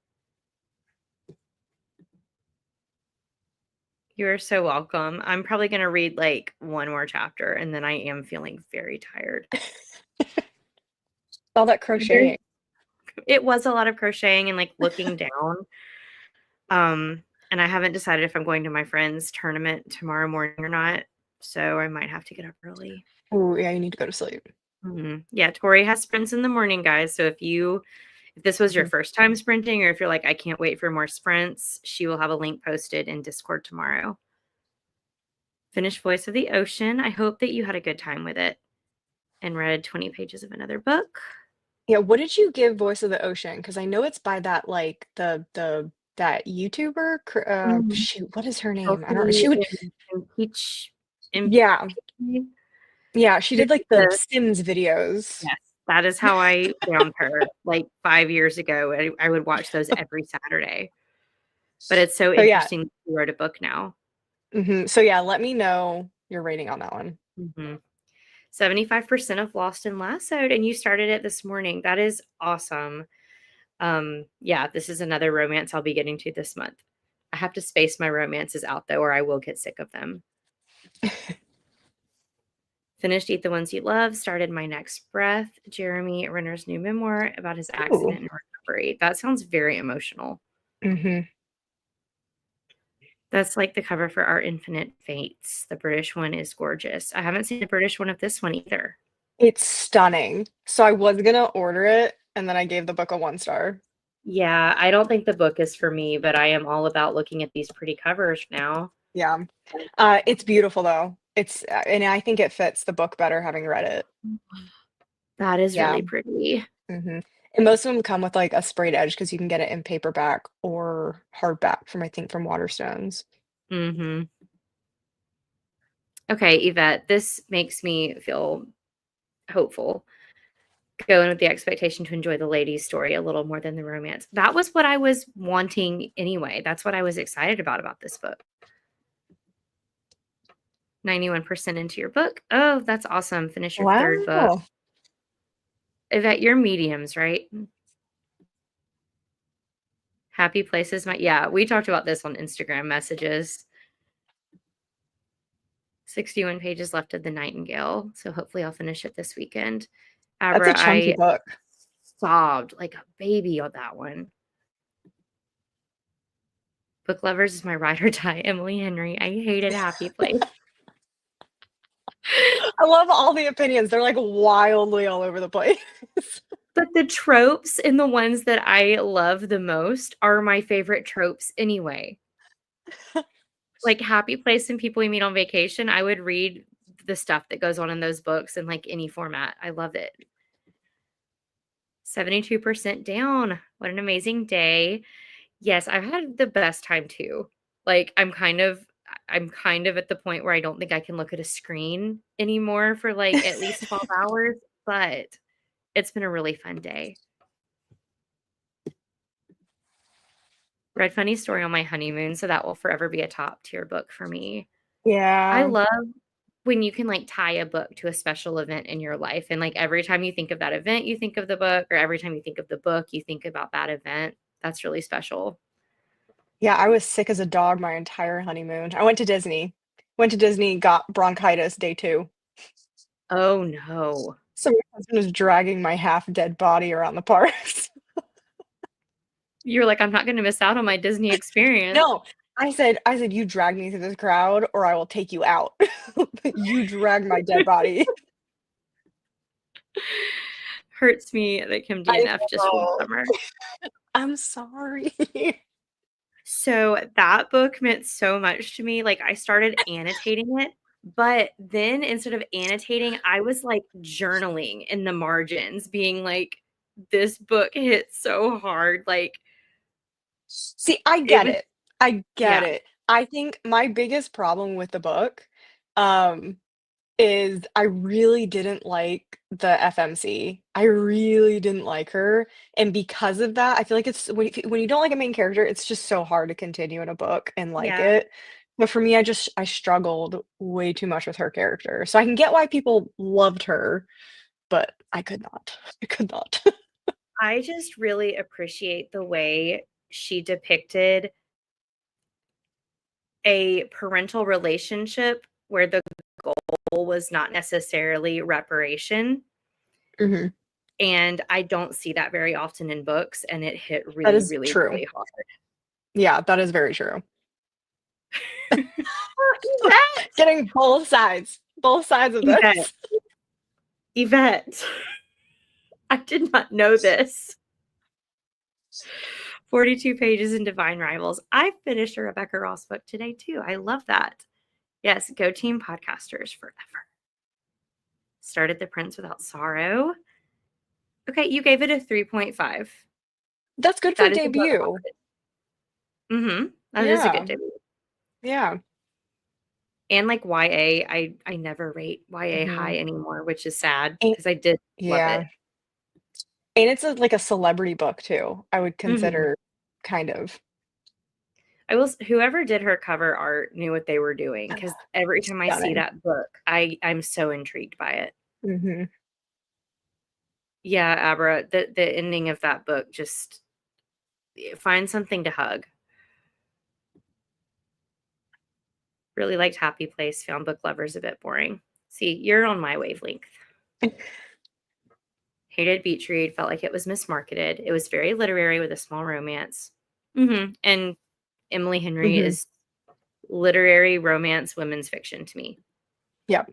You're so welcome. I'm probably gonna read, like, 1 more chapter, and then I am feeling very tired. All that There's crocheting. it was a lot of crocheting and, like, looking down. And I haven't decided if I'm going to my friend's tournament tomorrow morning or not, so I might have to get up early. Oh, yeah, you need to go to sleep. Mhm. Yeah, Tori has sprints in the morning, guys, so if this was your Mhm. first time sprinting or if you're like, "I can't wait for more sprints," she will have a link posted in Discord tomorrow. Finish Voice of the Ocean. I hope that you had a good time with it and read 20 pages of another book. Yeah, what did you give Voice of the Ocean? Because I know it's by that, like, that YouTuber, Mhm. shoot, what is her name? I don't Kelsey she would and Peach and yeah, Peachy. yeah, she She did, like, the the Sims videos. Yes, that is how I found her, like, 5 years ago. I would watch those every Saturday, but it's so So, yeah, interesting she wrote a book now. mhm, so, yeah, let me know your rating on that one. Mhm. 75% of Lost and Lassoed, and you started it this morning. That is awesome. Yeah, this is another romance I'll be getting to this month. I have to space my romances out, though, or I will get sick of them. Finished Eat the Ones You Love, started My Next Breath, Jeremy Renner's new memoir about his Ooh, accident and recovery. That sounds very emotional. mhm. That's like the cover for Our Infinite Fates. The British one is gorgeous. I haven't seen the British one of this one either. It's stunning. So, I was gonna order it, and then I gave the book a 1 star. Yeah, I don't think the book is for me, but I am all about looking at these pretty covers now. Yeah. It's beautiful, though. And I think it fits the book better having read it. That is Yeah. really pretty. Mhm. And most of them come with, like, a sprayed edge because you can get it in paperback or hardback from, I think, from Waterstones. Mhm. Okay, Yvette, this makes me feel hopeful. Go in with the expectation to enjoy the lady's story a little more than the romance. That was what I was wanting anyway. That's what I was excited about this book. 91% into your book. Oh, that's awesome. Finish your 3rd book. Wow. Yvette, you're mediums, right? Happy Places. Yeah, we talked about this on Instagram messages. 61 pages left of The Nightingale, so hopefully I'll finish it this weekend. That's a Abra, chunky I book. sobbed like a baby on that one. Book Lovers is my ride or die. Emily Henry. I hated Happy Place. I love all the opinions. They're, like, wildly all over the place. But the tropes and the ones that I love the most are my favorite tropes anyway. Like Happy Place and People We Meet on Vacation, I would read the stuff that goes on in those books in, like, any format. I love it. 72% down. What an amazing day. Yes, I've had the best time too. Like I'm kind of at the point where I don't think I can look at a screen anymore for like at least 12 hours, but it's been a really fun day. Read Funny Story on my honeymoon, so that will forever be a top tier book for me. I Yeah. love when you can like tie a book to a special event in your life, and like every time you think of that event, you think of the book, or every time you think of the book, you think about that event. That's really special. Yeah, I was sick as a dog my entire honeymoon. I went to Disney. Went to Disney, got bronchitis day 2. Oh no. So my husband was dragging my half-dead body around the parks. You're like, I'm not gonna miss out on my Disney experience. No, I said, "You drag me through this crowd or I will take you out. You drag my dead body." Hurts me that Kim I DNF just for the know. summer. I'm sorry. So that book meant so much to me. Like I started annotating it, but then instead of annotating, I was like journaling in the margins, being like, this book hit so hard. Like See, I it get was, it. I get yeah, it. I think my biggest problem with the book, um, is I really didn't like the FMC. I really didn't like her, and because of that, I feel like it's when you don't like a main character, it's just so hard to continue in a book and like yeah. it. But for me, I struggled way too much with her character. So I can get why people loved her, but I could not. I could not. I just really appreciate the way she depicted a parental relationship where the goal was not necessarily reparation. Mhm. And I don't see that very often in books, and it hit That really, is really, true. really hard. Yeah, that is very true. Yvette! Getting both sides of Yvette. this. Yvette. I did not know this. 42 pages in Divine Rivals. I finished a Rebecca Ross book today too. I love that. Yes, go team podcasters forever. Started The Prince Without Sorrow. Okay, you gave it a 3.5. That's good for That is above debut. average. That is a good Yeah, debut. yeah. And like YA, I never rate YA high Mhm. anymore, which is sad And because I did love yeah. it. And it's like a celebrity book too, I would Mhm. consider, kind of. Whoever did her cover art knew what they were doing because every time I see Stunning. that book, I'm so intrigued by it. Mhm. Yeah, Abra, the ending of that book just find something to hug. Really liked Happy Place, found book lovers a bit boring. See, you're on my wavelength. Hated Beach Read, felt like it was mismarketed. It was very literary with a small romance. And Emily Henry Mhm. is literary romance women's fiction to me. Yep.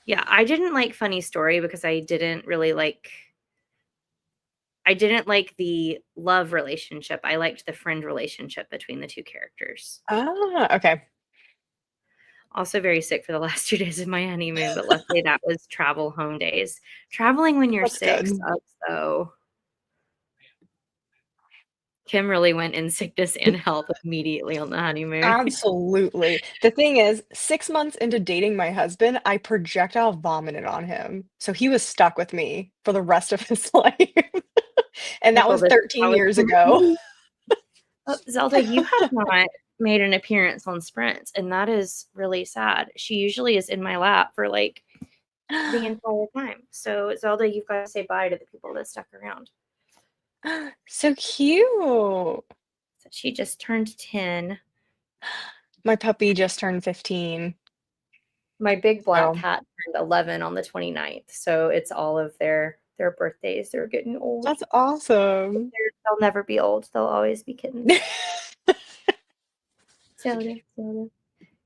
Yeah, I didn't like Funny Story because I didn't like the love relationship. I liked the friend relationship between the two characters. Ah, okay. Also very sick for the last 2 days of my honeymoon, but luckily that was travel home days. Traveling when you're That's sick good. sucks though. Kim really went in sickness and health immediately on the honeymoon. Absolutely. The thing is, 6 months into dating my husband, I projectile vomited on him, so he was stuck with me for the rest of his life, and that Nicole, was this is 13 how it's years meant to ago. be. Oh, Zelda, you have not made an appearance on Sprints, and that is really sad. She usually is in my lap for like the entire time. So, Zelda, you've got to say bye to the people that stuck around. So cute. So she just turned 10. My puppy just turned 15, My big black so cat turned 11 on the 29th. So it's all of their birthdays. They're getting old. that's awesome. They'll never be old. They'll always be kittens. Zelda, Zelda.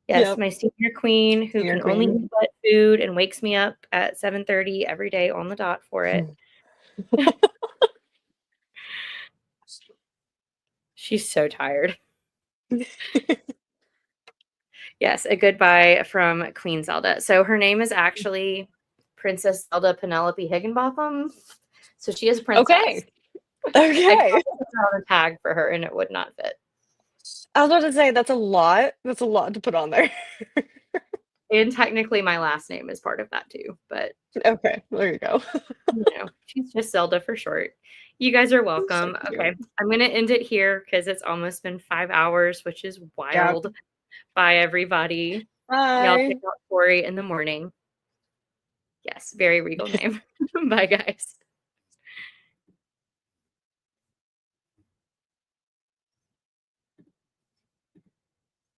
Yes, Yep, my senior queen who senior can only queen. eat wet food and wakes me up at 7:30 every day on the dot for it. She's so tired. Yes, a goodbye from Queen Zelda. So her name is actually Princess Zelda Penelope Higginbotham. So she is princess. Okay. I Okay. tried to draw a tag for her and it would not fit. I was about to say that's a lot. That's a lot to put on there. And technically my last name is part of that too, but Okay, there you go. she's just Zelda for short. You guys are welcome. So cute. Okay, I'm going to end it here because it's almost been 5 hours, which is wild. Bye, everybody. Y'all Bye. check out Corey in the morning. Yes, very regal name. Bye, guys.